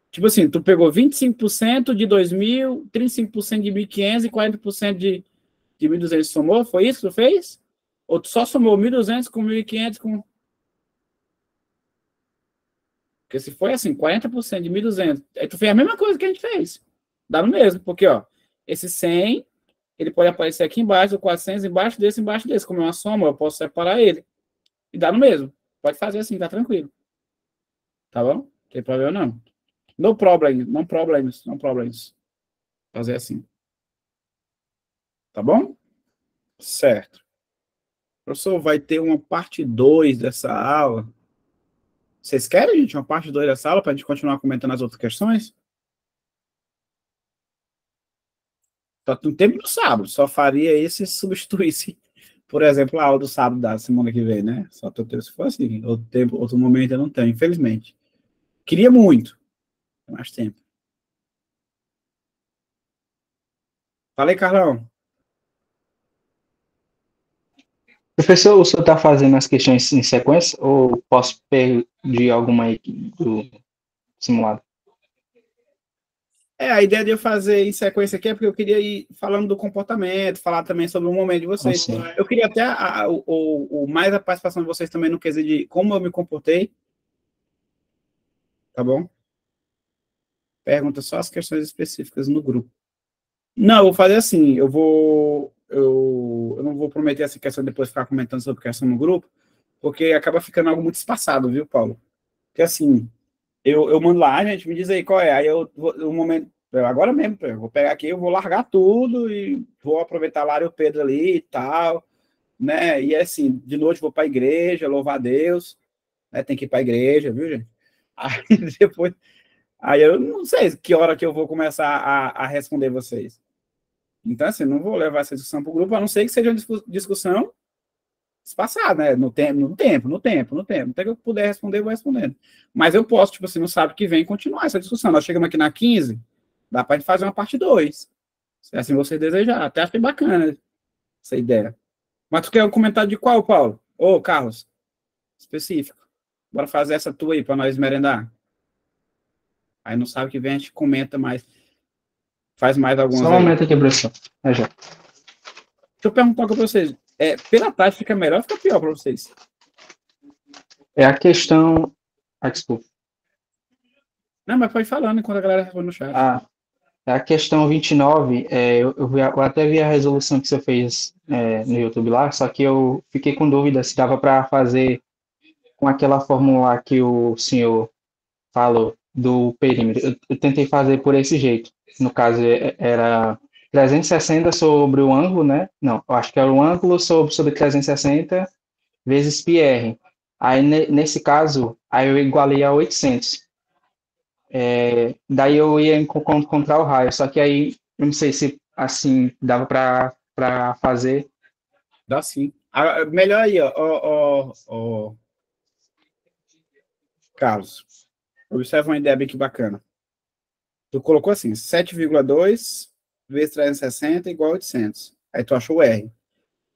Tipo assim, tu pegou 25% de 2.000, 35% de 1.500 e 40% de 1.200 somou? Foi isso que tu fez? Ou tu só somou 1.200 com 1.500 com... Porque se foi assim, 40% de 1.200, aí tu fez a mesma coisa que a gente fez. Dá no mesmo, porque, ó, esse 100, ele pode aparecer aqui embaixo, o 400 embaixo desse. Como é uma soma, eu posso separar ele. E dá no mesmo. Pode fazer assim, tá tranquilo. Tá bom? Não tem problema não. No problem, não problems. Fazer assim. Tá bom? Certo. Professor, vai ter uma parte 2 dessa aula. Vocês querem, gente, uma parte 2 dessa aula para a gente continuar comentando as outras questões? Só no tempo do sábado. Só faria esse se substituísse, por exemplo, a aula do sábado da semana que vem, né? Só se for assim. Outro momento eu não tenho, infelizmente. Queria muito. Mais tempo. Falei, Carlão. Professor, o senhor está fazendo as questões em sequência ou posso pedir alguma aí simulado. A ideia de eu fazer em sequência aqui é porque eu queria ir falando do comportamento, falar também sobre o momento de vocês. Sim. Eu queria até mais a participação de vocês também no quesito de como eu me comportei. Tá bom? Pergunta só as questões específicas no grupo. Não, eu vou fazer assim, eu não vou prometer essa questão depois ficar comentando sobre a questão no grupo, porque acaba ficando algo muito espaçado, viu, Paulo? Porque assim, eu mando lá, gente, me diz aí qual é, aí no momento, agora mesmo, eu vou pegar aqui, eu vou largar tudo e vou aproveitar lá o Pedro ali e tal, né, e assim, de noite vou para a igreja, louvar a Deus, né, tem que ir para a igreja, viu, gente? Aí depois, aí eu não sei que hora que eu vou começar a responder vocês. Então, assim, não vou levar essa discussão para o grupo, a não ser que seja uma discussão espaçada, né? No tempo. Até que eu puder responder, eu vou respondendo. Mas eu posso, tipo assim, no sábado que vem, continuar essa discussão. Nós chegamos aqui na 15, dá para a gente fazer uma parte 2. Se assim você desejar. Até achei bacana essa ideia. Mas tu quer um comentário de qual, Paulo? Ô, Carlos, específico. Bora fazer essa tua aí para nós merendar. Aí no sábado que vem a gente comenta mais. Faz mais algumas Só um momento aqui, professor. Já. Deixa eu perguntar para vocês. Pela tarde fica melhor ou fica pior para vocês? É a questão... desculpa. Não, mas pode ir falando enquanto a galera responde no chat. É a questão 29. Eu até vi a resolução que você fez no YouTube lá, só que eu fiquei com dúvida se dava para fazer com aquela fórmula que o senhor falou do perímetro. Eu tentei fazer por esse jeito. No caso, era 360 sobre o ângulo, né? Não, eu acho que era o ângulo sobre 360 vezes πr. Aí, nesse caso, aí eu igualei a 800. Daí eu ia encontrar o raio, só que aí, eu não sei se, assim, dava para fazer. Dá sim. Melhor aí, ó. Carlos. Observa uma ideia bem que bacana. Tu colocou assim, 7,2 vezes 360 igual a 800. Aí tu achou o R.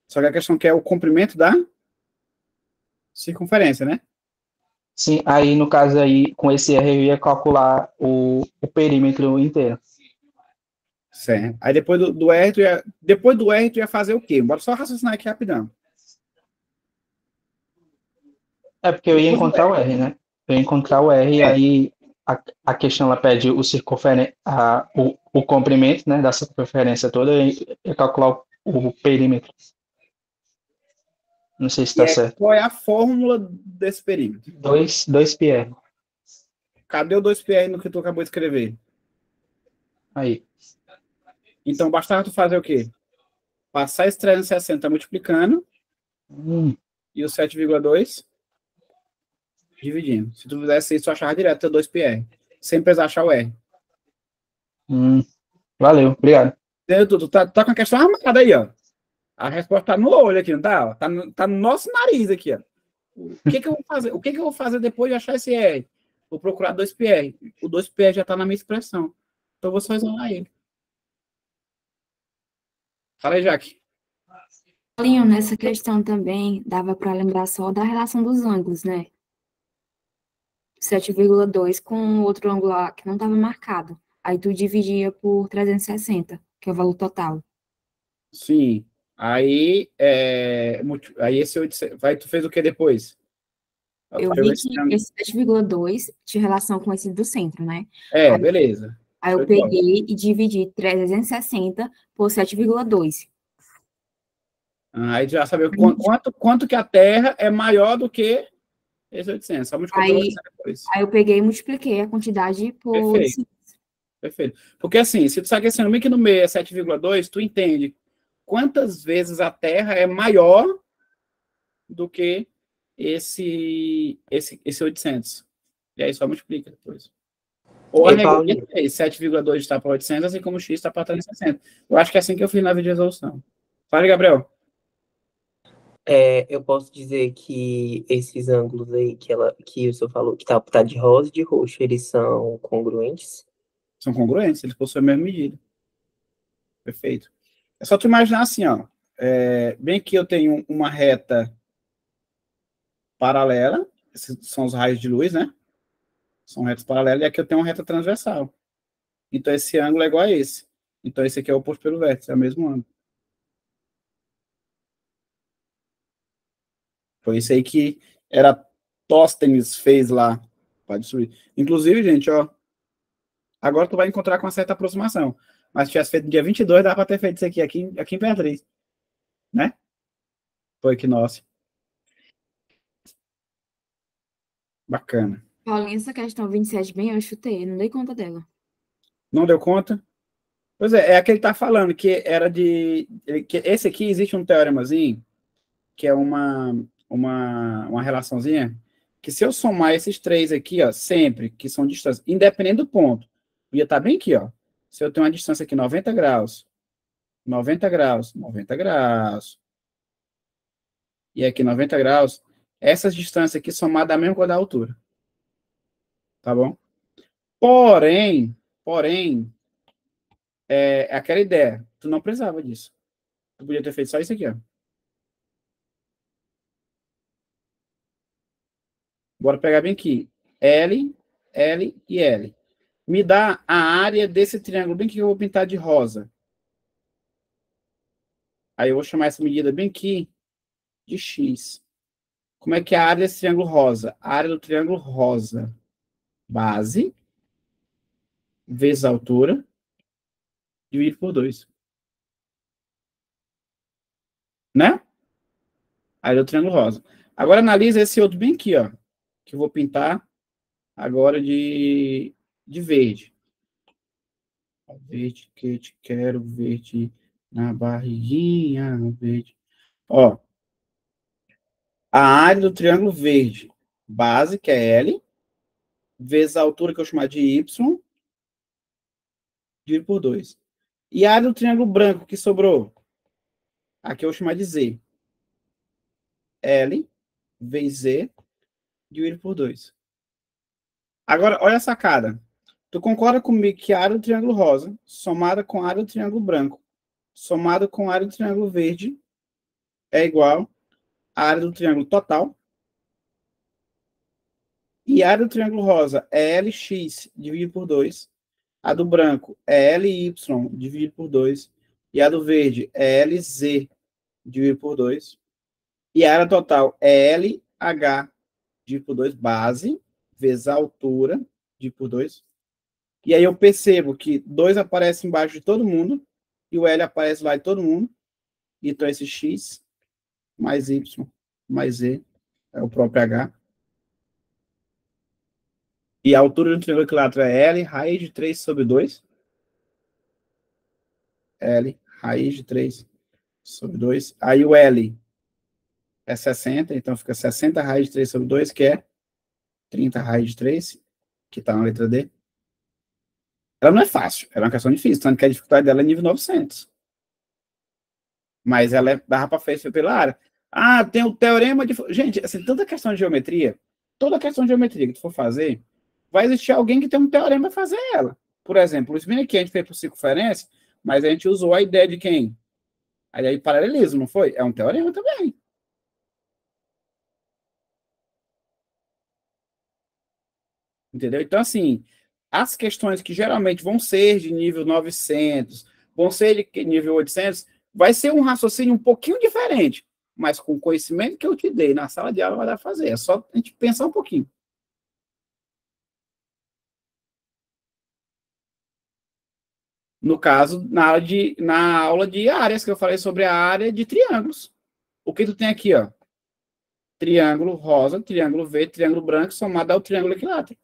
Só que a questão que é o comprimento da circunferência, né? Sim, aí no caso aí, com esse R eu ia calcular o perímetro inteiro. Certo. Aí depois do R, tu ia fazer o quê? Bora só raciocinar aqui rapidão. É porque eu ia encontrar o R, né? Eu ia encontrar o R e aí a questão ela pede o comprimento, né, da circunferência toda e calcular o perímetro. Não sei se está certo. Qual é a fórmula desse perímetro? 2πr. Cadê o 2πr no que tu acabou de escrever? Aí. Então, bastava tu fazer o quê? Passar esse 360 multiplicando e o 7,2 dividindo. Se tu fizesse isso, tu achava direto o 2πr. Sem precisar achar o R. Valeu, obrigado. Tu tá com a questão armada aí, ó. A resposta tá no olho aqui, não tá? Ó? Tá no nosso nariz aqui, ó. O que eu vou fazer? O que eu vou fazer depois de achar esse R? Vou procurar 2πr. O 2πr já tá na minha expressão. Então eu vou só isolar ele. Fala aí, Jaque. Paulinho, nessa questão também dava para lembrar só da relação dos ângulos, né? 7,2 com outro ângulo lá que não estava marcado. Aí tu dividia por 360, que é o valor total. Sim. Aí esse 800, tu fez o que depois? Eu vi que esse 7,2 tinha relação com esse do centro, né? Beleza. Aí eu peguei e dividi 360 por 7,2. Aí já sabe quanto que a Terra é maior do que esse 800. Só depois. Aí eu peguei e multipliquei a quantidade por... Perfeito. Porque assim, se tu sabe que esse número que no meio é 7,2, tu entende quantas vezes a Terra é maior do que esse 800. E aí só multiplica depois. Ou a regra 7,2 está para 800, assim como o x está para 360. Eu acho que é assim que eu fiz na vídeo resolução. Fala, Gabriel. Eu posso dizer que esses ângulos aí que o senhor falou, que tá de rosa e de roxo, eles são congruentes? São congruentes, eles possuem a mesma medida. Perfeito. É só tu imaginar assim, ó. Bem que eu tenho uma reta paralela, esses são os raios de luz, né? São retas paralelas, e aqui eu tenho uma reta transversal. Então, esse ângulo é igual a esse. Então, esse aqui é o oposto pelo vértice, é o mesmo ângulo. Foi isso aí que Eratóstenes fez lá para destruir. Inclusive, gente, ó, agora tu vai encontrar com uma certa aproximação. Mas se tivesse feito no dia 22, dá para ter feito isso aqui em Beatriz, né? Foi equinócio. Bacana. Paulinha, essa questão 27 bem, eu chutei, não dei conta dela. Não deu conta? Pois é a que ele tá falando, que era que esse aqui existe um teoremazinho, que é uma relaçãozinha, que se eu somar esses três aqui, ó, sempre, que são distâncias, independente do ponto, ia estar bem aqui, ó. Se eu tenho uma distância aqui, 90 graus, 90 graus, 90 graus, e aqui 90 graus, essas distâncias aqui somadas da mesma coisa da altura. Tá bom? Porém, é aquela ideia. Tu não precisava disso. Tu podia ter feito só isso aqui, ó. Bora pegar bem aqui. L, L e L. Me dá a área desse triângulo bem que eu vou pintar de rosa. Aí eu vou chamar essa medida bem aqui de X. Como é que é a área desse triângulo rosa? A área do triângulo rosa. Base vezes a altura dividido por 2. Né? Área do triângulo rosa. Agora analisa esse outro bem aqui, ó. Que eu vou pintar agora de verde. Verde que te quero, verde na barriguinha, verde. Ó, a área do triângulo verde, base, que é L, vezes a altura que eu chamar de Y, dividido por 2. E a área do triângulo branco que sobrou, aqui eu vou chamar de Z. L vezes Z, dividido por 2. Agora, olha a sacada. Tu concorda comigo que a área do triângulo rosa, somada com a área do triângulo branco, somada com a área do triângulo verde, é igual à área do triângulo total? E a área do triângulo rosa é LX dividido por 2. A do branco é LY dividido por 2. E a do verde é LZ dividido por 2. E a área total é LH dividido por 2, base, vezes a altura, dividido por 2. E aí eu percebo que 2 aparece embaixo de todo mundo, e o L aparece lá de todo mundo. Então esse X mais Y mais Z é o próprio H. E a altura do triângulo equilátero é L, raiz de 3 sobre 2. L, raiz de 3 sobre 2. Aí o L é 60, então fica 60 raiz de 3 sobre 2, que é 30 raiz de 3, que está na letra D. Ela não é fácil, ela é uma questão difícil, tanto que a dificuldade dela é nível 900. Mas ela dava para fazer pela área. Ah, tem o teorema de... Gente, assim, toda questão de geometria que tu for fazer, vai existir alguém que tem um teorema para fazer ela. Por exemplo, isso bem aqui a gente fez por circunferência, mas a gente usou a ideia de quem? A ideia de paralelismo, não foi? É um teorema também. Entendeu? Então, assim, as questões que geralmente vão ser de nível 900, vão ser de nível 800, vai ser um raciocínio um pouquinho diferente, mas com o conhecimento que eu te dei na sala de aula vai dar pra fazer. É só a gente pensar um pouquinho. No caso, na aula de áreas, que eu falei sobre a área de triângulos. O que tu tem aqui, ó? Triângulo rosa, triângulo verde, triângulo branco, somado ao triângulo equilátero.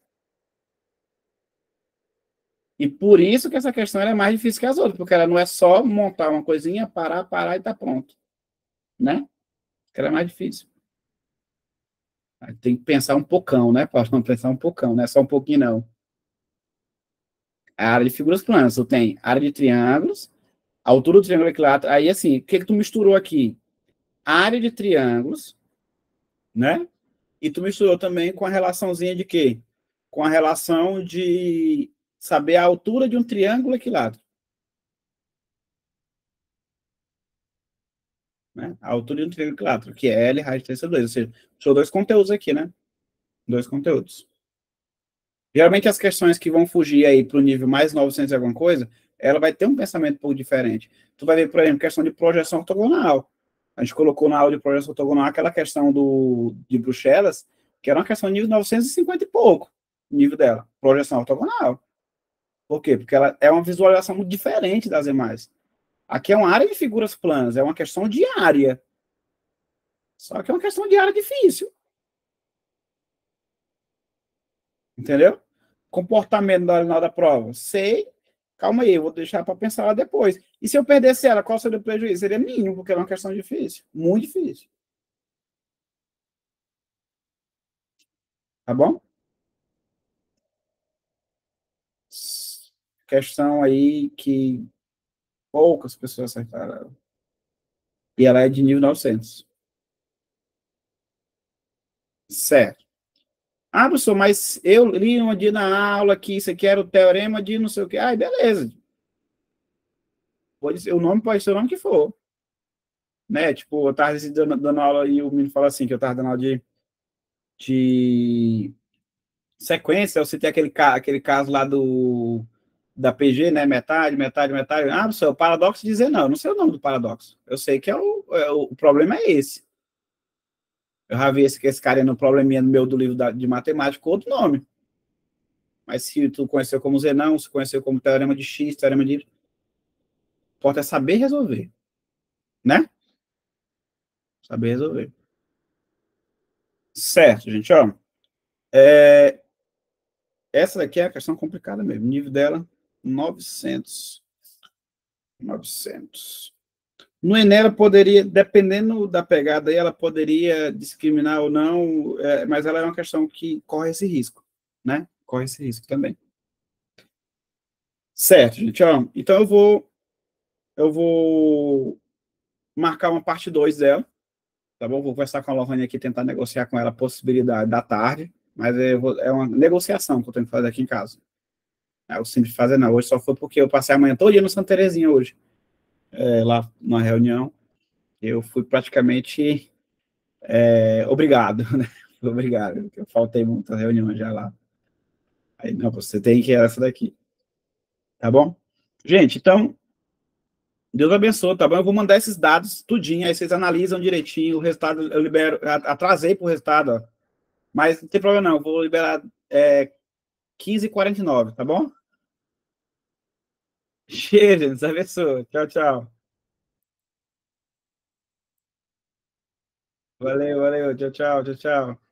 E por isso que essa questão é mais difícil que as outras, porque ela não é só montar uma coisinha, parar e tá pronto. Né? Ela é mais difícil. Tem que pensar um pocão, né, Paulo? Não pensar um pocão, não é só um pouquinho, não. A área de figuras planas, tu tem área de triângulos, altura do triângulo equilátero. Aí, assim, o que tu misturou aqui? Área de triângulos, né? E tu misturou também com a relaçãozinha de quê? Com a relação de saber a altura de um triângulo equilátero. Né? A altura de um triângulo equilátero, que é L raiz de 3 sobre 2. Ou seja, são dois conteúdos aqui, né? Dois conteúdos. Geralmente as questões que vão fugir aí para o nível mais 900 e alguma coisa, ela vai ter um pensamento um pouco diferente. Tu vai ver, por exemplo, questão de projeção ortogonal. A gente colocou na aula de projeção ortogonal aquela questão de Bruxelas, que era uma questão de nível 950 e pouco, o nível dela, projeção ortogonal. Por quê? Porque ela é uma visualização muito diferente das demais. Aqui é uma área de figuras planas, é uma questão de área. Só que é uma questão de área difícil. Entendeu? Comportamento da hora da prova. Sei. Calma aí, eu vou deixar para pensar lá depois. E se eu perdesse ela, qual seria o prejuízo? Seria mínimo, porque é uma questão difícil. Muito difícil. Tá bom? Questão aí que poucas pessoas acertaram. E ela é de nível 900. Certo. Ah, professor, mas eu li um dia na aula que isso aqui era o teorema de não sei o quê. Ah, beleza. Pode ser, o nome pode ser o nome que for. Né? Tipo, eu estava dando aula e o menino falou assim, que eu estava dando aula de sequência, eu citei aquele caso lá da PG, né? Metade, metade, metade. Ah, professor, o paradoxo dizer não. Eu não sei o nome do paradoxo. Eu sei que o problema é esse. Eu já vi esse cara no probleminha no meu do livro de matemática com outro nome. Mas se tu conheceu como Zenão, se conheceu como teorema de X, teorema de... Importa é saber resolver. Né? Saber resolver. Certo, gente, ó. Essa daqui é a questão complicada mesmo. O nível dela, 900. 900. No Enem, ela poderia, dependendo da pegada, ela poderia discriminar ou não, mas ela é uma questão que corre esse risco, né? Corre esse risco também. Certo, gente, ó. Então eu vou marcar uma parte 2 dela, tá bom? Vou conversar com a Lohane aqui, tentar negociar com ela a possibilidade da tarde, mas é uma negociação que eu tenho que fazer aqui em casa. Eu sempre fazer não. Hoje só foi porque eu passei a manhã todo dia no Santa Terezinha hoje, lá na reunião. Eu fui praticamente obrigado, né? Obrigado, eu faltei muitas reuniões já lá. Aí, não, você tem que ir essa daqui. Tá bom? Gente, então, Deus abençoe, tá bom? Eu vou mandar esses dados tudinho, aí vocês analisam direitinho, o resultado eu libero, atrasei pro resultado, ó. Mas não tem problema não, eu vou liberar 15h49, tá bom? Cheiro, Deus abençoe. Tchau, tchau. Valeu, valeu. Tchau, tchau, tchau, tchau.